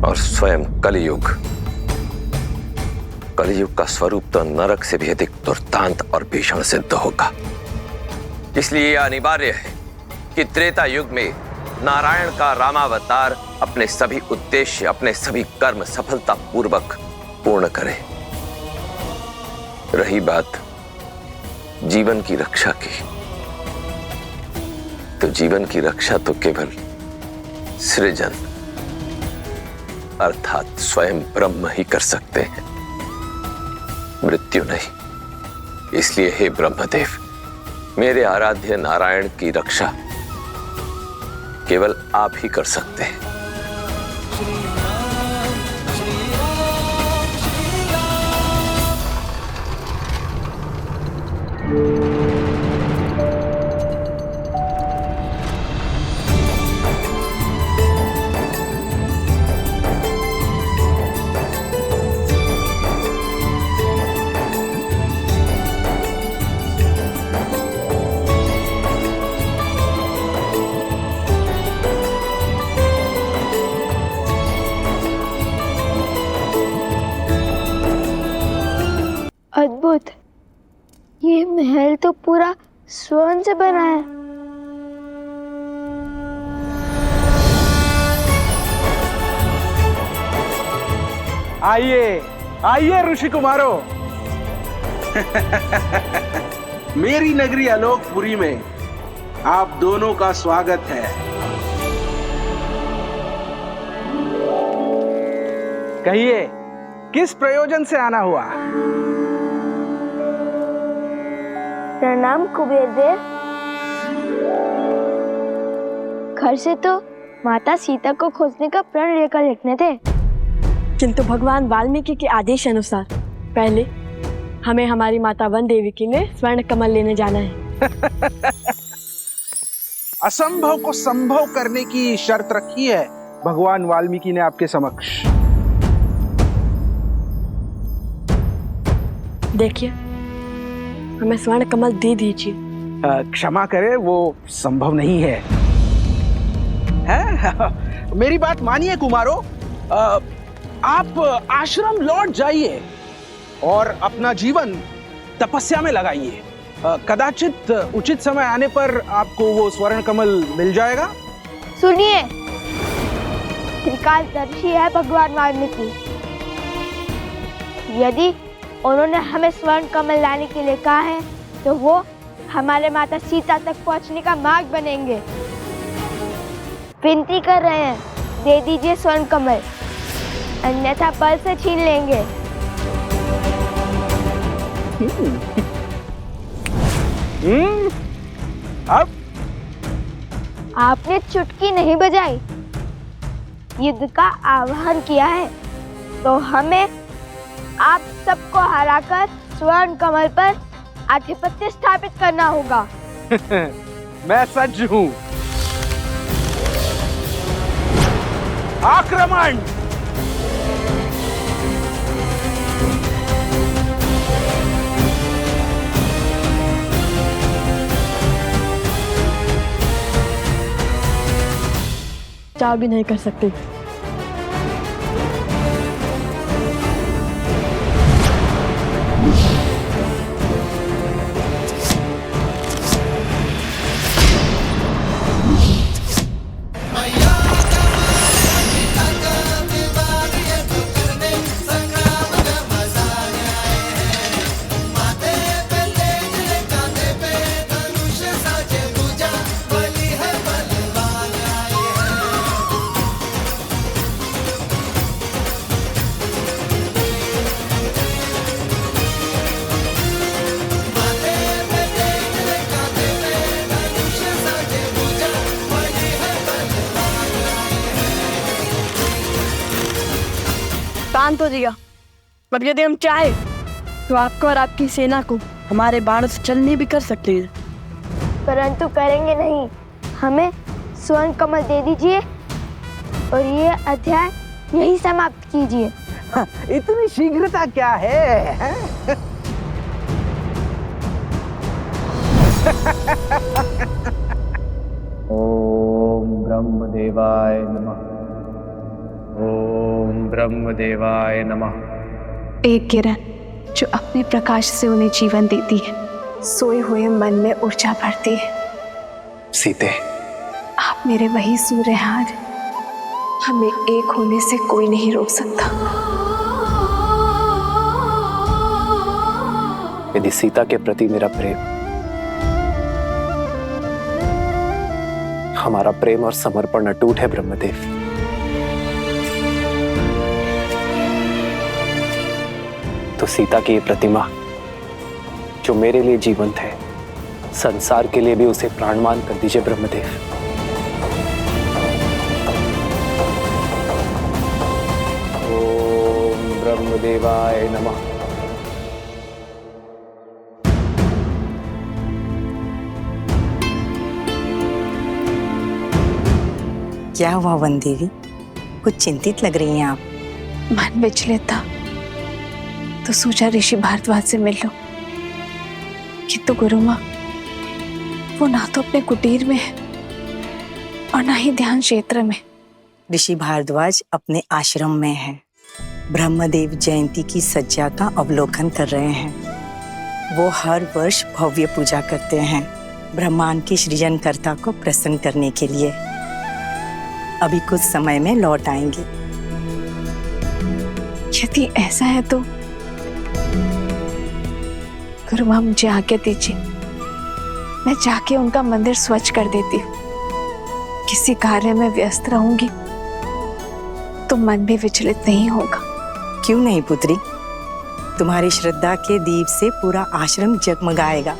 और स्वयं कलियुग का स्वरूप तो नरक से भी अधिक दुर्दांत और भीषण सिद्ध होगा। इसलिए यह अनिवार्य है कि त्रेता युग में नारायण का रामावतार अपने सभी उद्देश्य, अपने सभी कर्म सफलता पूर्वक पूर्ण करे। रही बात जीवन की रक्षा की, तो जीवन की रक्षा तो केवल सृजन अर्थात स्वयं ब्रह्म ही कर सकते हैं, मृत्यु नहीं। इसलिए हे ब्रह्मदेव, मेरे आराध्य नारायण की रक्षा केवल आप ही कर सकते हैं। अद्भुत, ये महल तो पूरा स्वर्ण से बना है। आइए आइए ऋषि कुमारों। मेरी नगरी अलोकपुरी में आप दोनों का स्वागत है। कहिए, किस प्रयोजन से आना हुआ? प्रणाम कुबेर देव। घर से तो माता सीता को खोजने का प्रण लेकर लिखने थे, किंतु भगवान वाल्मीकि के आदेश अनुसार पहले हमें हमारी माता वन देवी के लिए स्वर्ण कमल लेने जाना है। असंभव को संभव करने की शर्त रखी है भगवान वाल्मीकि ने आपके समक्ष। देखिए, हमें स्वर्ण कमल दे दीजिए। क्षमा करें, वो संभव नहीं है। मेरी बात मानिए कुमारों, आप आश्रम लौट जाइए और अपना जीवन तपस्या में लगाइए। कदाचित उचित समय आने पर आपको वो स्वर्ण कमल मिल जाएगा। सुनिए, त्रिकालदर्शी है भगवान वाल्मीकि। यदि उन्होंने हमें स्वर्ण कमल लाने के लिए कहा है तो वो हमारे माता सीता तक पहुंचने का मार्ग बनेंगे। विनती कर रहे हैं, दे दीजिए स्वर्ण कमल, अन्यथा बल से छीन लेंगे। अब आपने चुटकी नहीं बजाई, युद्ध का आह्वान किया है, तो हमें आप सबको हराकर स्वर्ण कमल पर आधिपत्य स्थापित करना होगा। मैं सज्ज हूं। आक्रमण! चाव भी नहीं कर सकते। कान तो दिया, अब यदि हम चाहे तो आपको और आपकी सेना को हमारे बाण से चलनी भी कर सकते हैं, परंतु करेंगे नहीं। हमें स्वर्ण कमल दे दीजिए और ये अध्याय यही समाप्त कीजिए। इतनी शीघ्रता क्या है? ओम ब्रह्मदेवाय नमः। ओम ब्रह्मदेवाय नमः। एक किरण जो अपने प्रकाश से उन्हें जीवन देती है, सोए हुए मन में ऊर्जा भरती है। सीते, आप मेरे वही सूर्य हैं, हमें एक होने से कोई नहीं रोक सकता। यदि सीता के प्रति मेरा प्रेम, हमारा प्रेम और समर्पण अटूट है ब्रह्मदेव, तो सीता की ये प्रतिमा जो मेरे लिए जीवंत है, संसार के लिए भी उसे प्राणवान कर दीजिए ब्रह्मदेव। ओम ब्रह्मदेवाय नमः। क्या हुआ वन देवी, कुछ चिंतित लग रही हैं आप? मन विचलित था तो सोचा ऋषि भारद्वाज से मिल लो, किंतु गुरु माँ, वो ना तो अपने कुटीर में है और ना ही ध्यान क्षेत्र में। ऋषि भारद्वाज अपने आश्रम में है, ब्रह्मदेव जयंती की सज्जा का अवलोकन कर रहे हैं। वो हर वर्ष भव्य पूजा करते हैं ब्रह्मांड की सृजनकर्ता को प्रसन्न करने के लिए। अभी कुछ समय में लौट आएंगे। यदि ऐसा है तो गुरु माँ मुझे आज्ञा दीजिए, मैं जाके उनका मंदिर स्वच्छ कर देती हूँ। किसी कार्य में व्यस्त रहूंगी तो मन भी विचलित नहीं होगा। क्यों नहीं पुत्री, तुम्हारी श्रद्धा के दीप से पूरा आश्रम जगमगाएगा।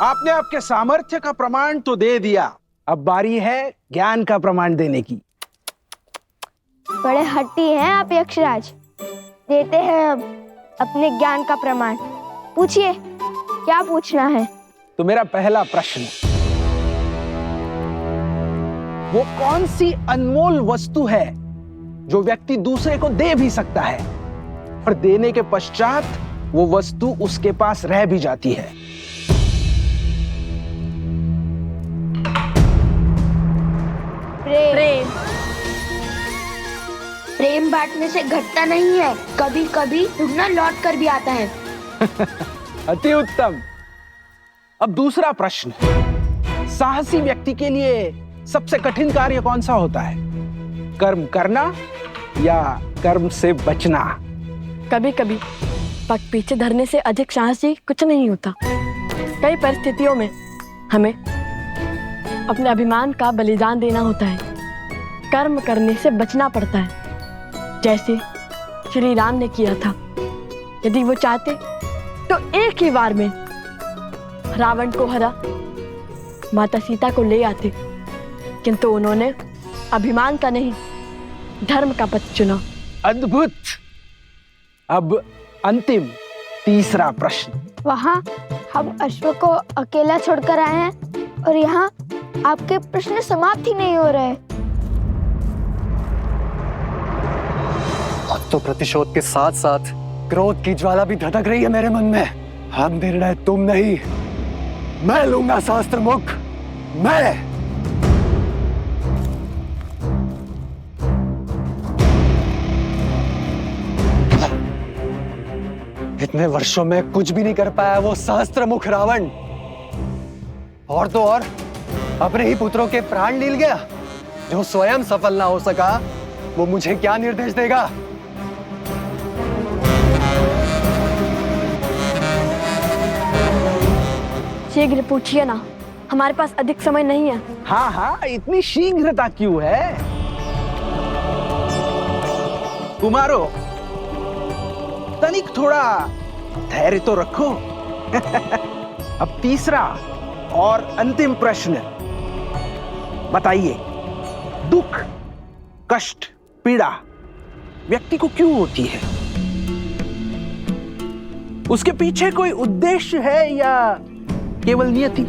आपने आपके सामर्थ्य का प्रमाण तो दे दिया, अब बारी है ज्ञान का प्रमाण देने की। बड़े हट्टी हैं आप यक्षराज, देते हैं अब अपने ज्ञान का प्रमाण। पूछिए, क्या पूछना है? तो मेरा पहला प्रश्न, वो कौन सी अनमोल वस्तु है जो व्यक्ति दूसरे को दे भी सकता है और देने के पश्चात वो वस्तु उसके पास रह भी जाती है? प्रेम। प्रेम बांटने से घटता नहीं है, कभी कभी दुगना लौट कर भी आता है। अति उत्तम। अब दूसरा प्रश्न, साहसी व्यक्ति के लिए सबसे कठिन कार्य कौन सा होता है? कर्म करना या कर्म से बचना? कभी कभी पग पीछे धरने से अधिक साहसी कुछ नहीं होता। कई परिस्थितियों में हमें अपने अभिमान का बलिदान देना होता है, कर्म करने से बचना पड़ता है, जैसे श्री राम ने किया था। यदि वो चाहते तो एक ही बार में रावण को हरा माता सीता को ले आते, किंतु उन्होंने अभिमान का नहीं, धर्म का पथ चुना। अद्भुत। अब अंतिम तीसरा प्रश्न। वहाँ हम अश्व को अकेला छोड़कर आए हैं और यहाँ आपके प्रश्न समाप्त ही नहीं हो रहे। अब तो प्रतिशोध के साथ साथ क्रोध की ज्वाला भी धधक रही है मेरे मन में। अब निर्णय तुम नहीं, मैं लूंगा शास्त्र मुख। मैं इतने वर्षों में कुछ भी नहीं कर पाया वो शास्त्र मुख रावण, और तो और अपने ही पुत्रों के प्राण लील गया। जो स्वयं सफल ना हो सका वो मुझे क्या निर्देश देगा? शीघ्र पूछिए ना, हमारे पास अधिक समय नहीं है। हाँ हाँ, इतनी शीघ्रता क्यों है? कुमारो, तनिक थोड़ा धैर्य तो रखो। अब तीसरा और अंतिम प्रश्न, बताइए, दुख, कष्ट, पीड़ा व्यक्ति को क्यों होती है? उसके पीछे कोई उद्देश्य है या केवल नियति?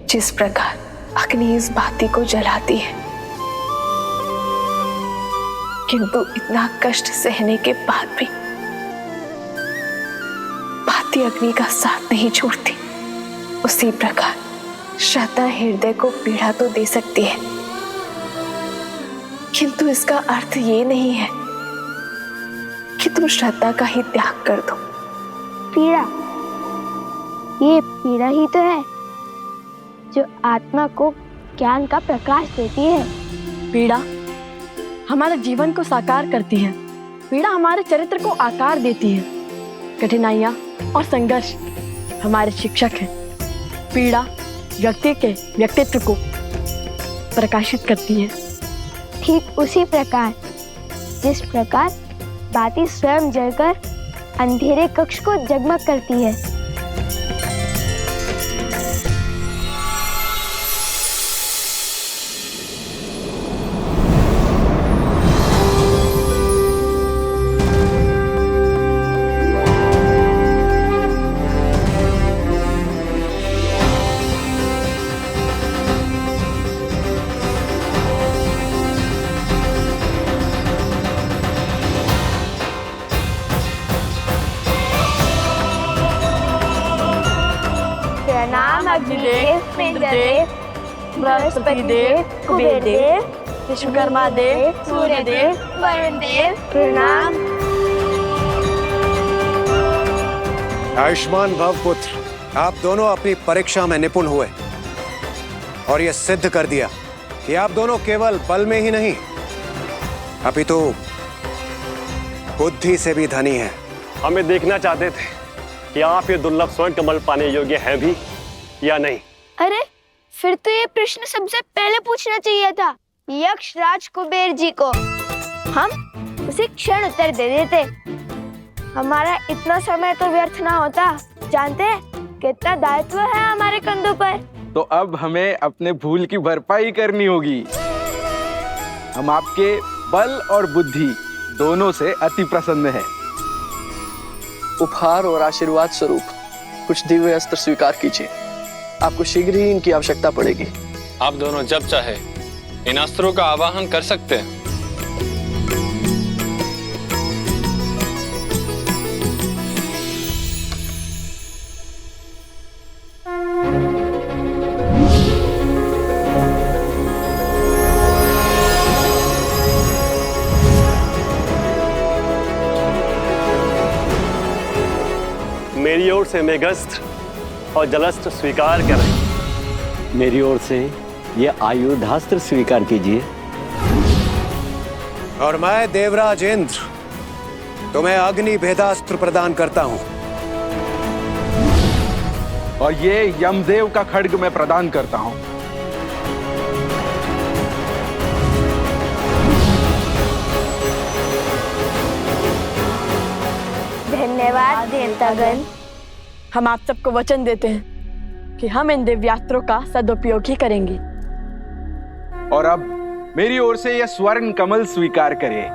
जिस प्रकार अग्नि इस बाती को जलाती है, किंतु इतना कष्ट सहने के बाद भी बाती अग्नि का साथ नहीं छोड़ती, उसी प्रकार श्रद्धा हृदय को पीड़ा तो दे सकती है, किंतु इसका अर्थ ये नहीं है कि तुम श्रद्धा का ही त्याग कर दो। पीड़ा, ये पीड़ा ही तो है जो आत्मा को ज्ञान का प्रकाश देती है। पीड़ा हमारे जीवन को साकार करती है, पीड़ा हमारे चरित्र को आकार देती है। कठिनाइयाँ और संघर्ष हमारे शिक्षक हैं। पीड़ा व्यक्ति के व्यक्तित्व को प्रकाशित करती है। ठीक उसी प्रकार जिस प्रकार बाती स्वयं जलकर अंधेरे कक्ष को जगमग करती है। अग्निदेव, इंद्रदेव, बृहस्पति देव, कुबेर देव, विश्वकर्मा देव, सूर्य देव, वरुण देव, प्रणाम। आयुष्मान भव पुत्र, आप दोनों अपनी परीक्षा में निपुण हुए। और ये सिद्ध कर दिया कि आप दोनों केवल बल में ही नहीं अपितु बुद्धि से भी धनी हैं। हमें देखना चाहते थे कि आप ये दुर्लभ स्वर्ण कमल पाने योग्य हैं भी या नहीं। अरे फिर तो ये प्रश्न सबसे पहले पूछना चाहिए था यक्ष राज कुबेर जी को। हम उसी क्षण उत्तर दे देते। हमारा इतना समय तो व्यर्थ ना होता। जानते हैं कितना दायित्व है हमारे कंधों पर। तो अब हमें अपने भूल की भरपाई करनी होगी। हम आपके बल और बुद्धि दोनों से अति प्रसन्न हैं। उपहार और आशीर्वाद स्वरूप कुछ दिव्य अस्त्र स्वीकार कीजिए। आपको शीघ्र ही इनकी आवश्यकता पड़ेगी। आप दोनों जब चाहे इन अस्त्रों का आवाहन कर सकते हैं। मेरी ओर से मेघस्त्र और जलस्त्र स्वीकार करें। मेरी ओर से ये आयुधास्त्र स्वीकार कीजिए। और मैं देवराज इंद्र तुम्हें अग्नि भेदास्त्र प्रदान करता हूं। और ये यमदेव का खड्ग मैं प्रदान करता हूं। धन्यवाद देवतागण। हम आप सबको वचन देते हैं कि हम इन दिव्यास्त्रों का सदुपयोग ही करेंगे। और अब मेरी ओर से यह स्वर्ण कमल स्वीकार करिए।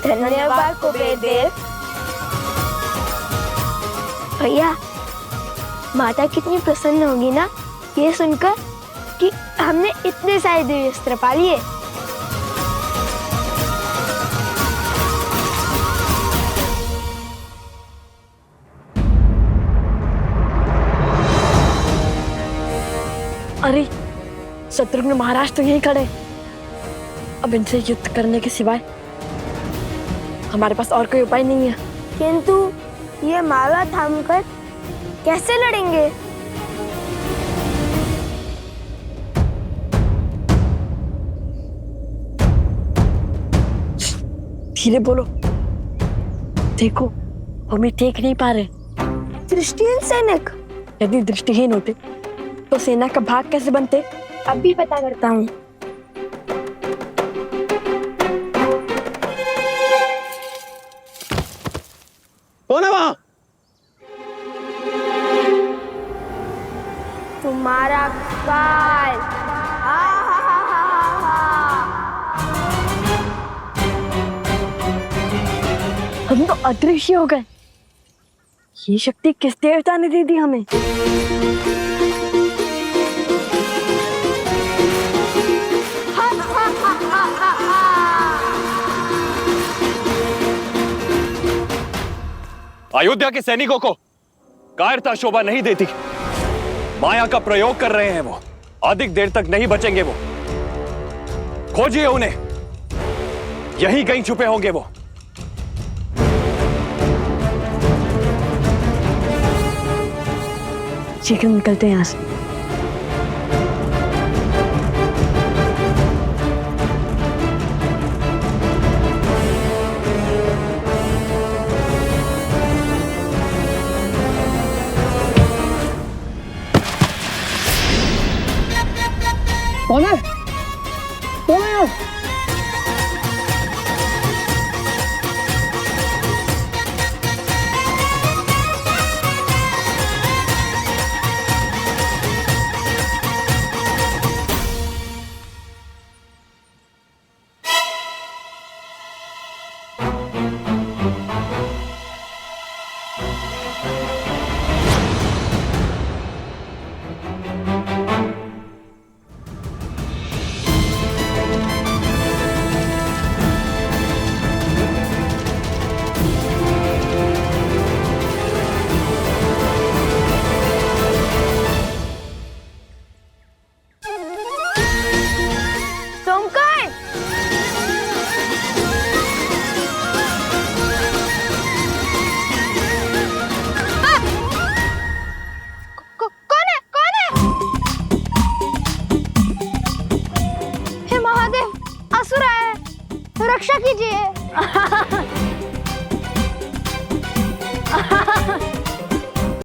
धन्यवाद कुबेर देव। भैया माता कितनी प्रसन्न होगी ना ये सुनकर कि हमने इतने सारे दिव्यास्त्र पा लिए। अरे शत्रुघ्न महाराज तो यहीं खड़े। अब इनसे युद्ध करने के सिवाय हमारे पास और कोई उपाय नहीं है। किंतु ये माला थामकर कैसे लड़ेंगे? धीरे बोलो। देखो हम देख नहीं पा रहे। दृष्टिहीन सैनिक? यदि दृष्टिहीन होते तो सेना का भाग कैसे बनते? अभी पता करता हूँ। कौन है वहां? तुम्हारा काल। हम तो अदृश्य हो गए। ये शक्ति किस देवता ने दे दी हमें? अयोध्या के सैनिकों को कायरता शोभा नहीं देती। माया का प्रयोग कर रहे हैं वो। अधिक देर तक नहीं बचेंगे वो। खोजिए उन्हें, यहीं कहीं छुपे होंगे वो। शीघ्र निकलते हैं यहां से। कौन है?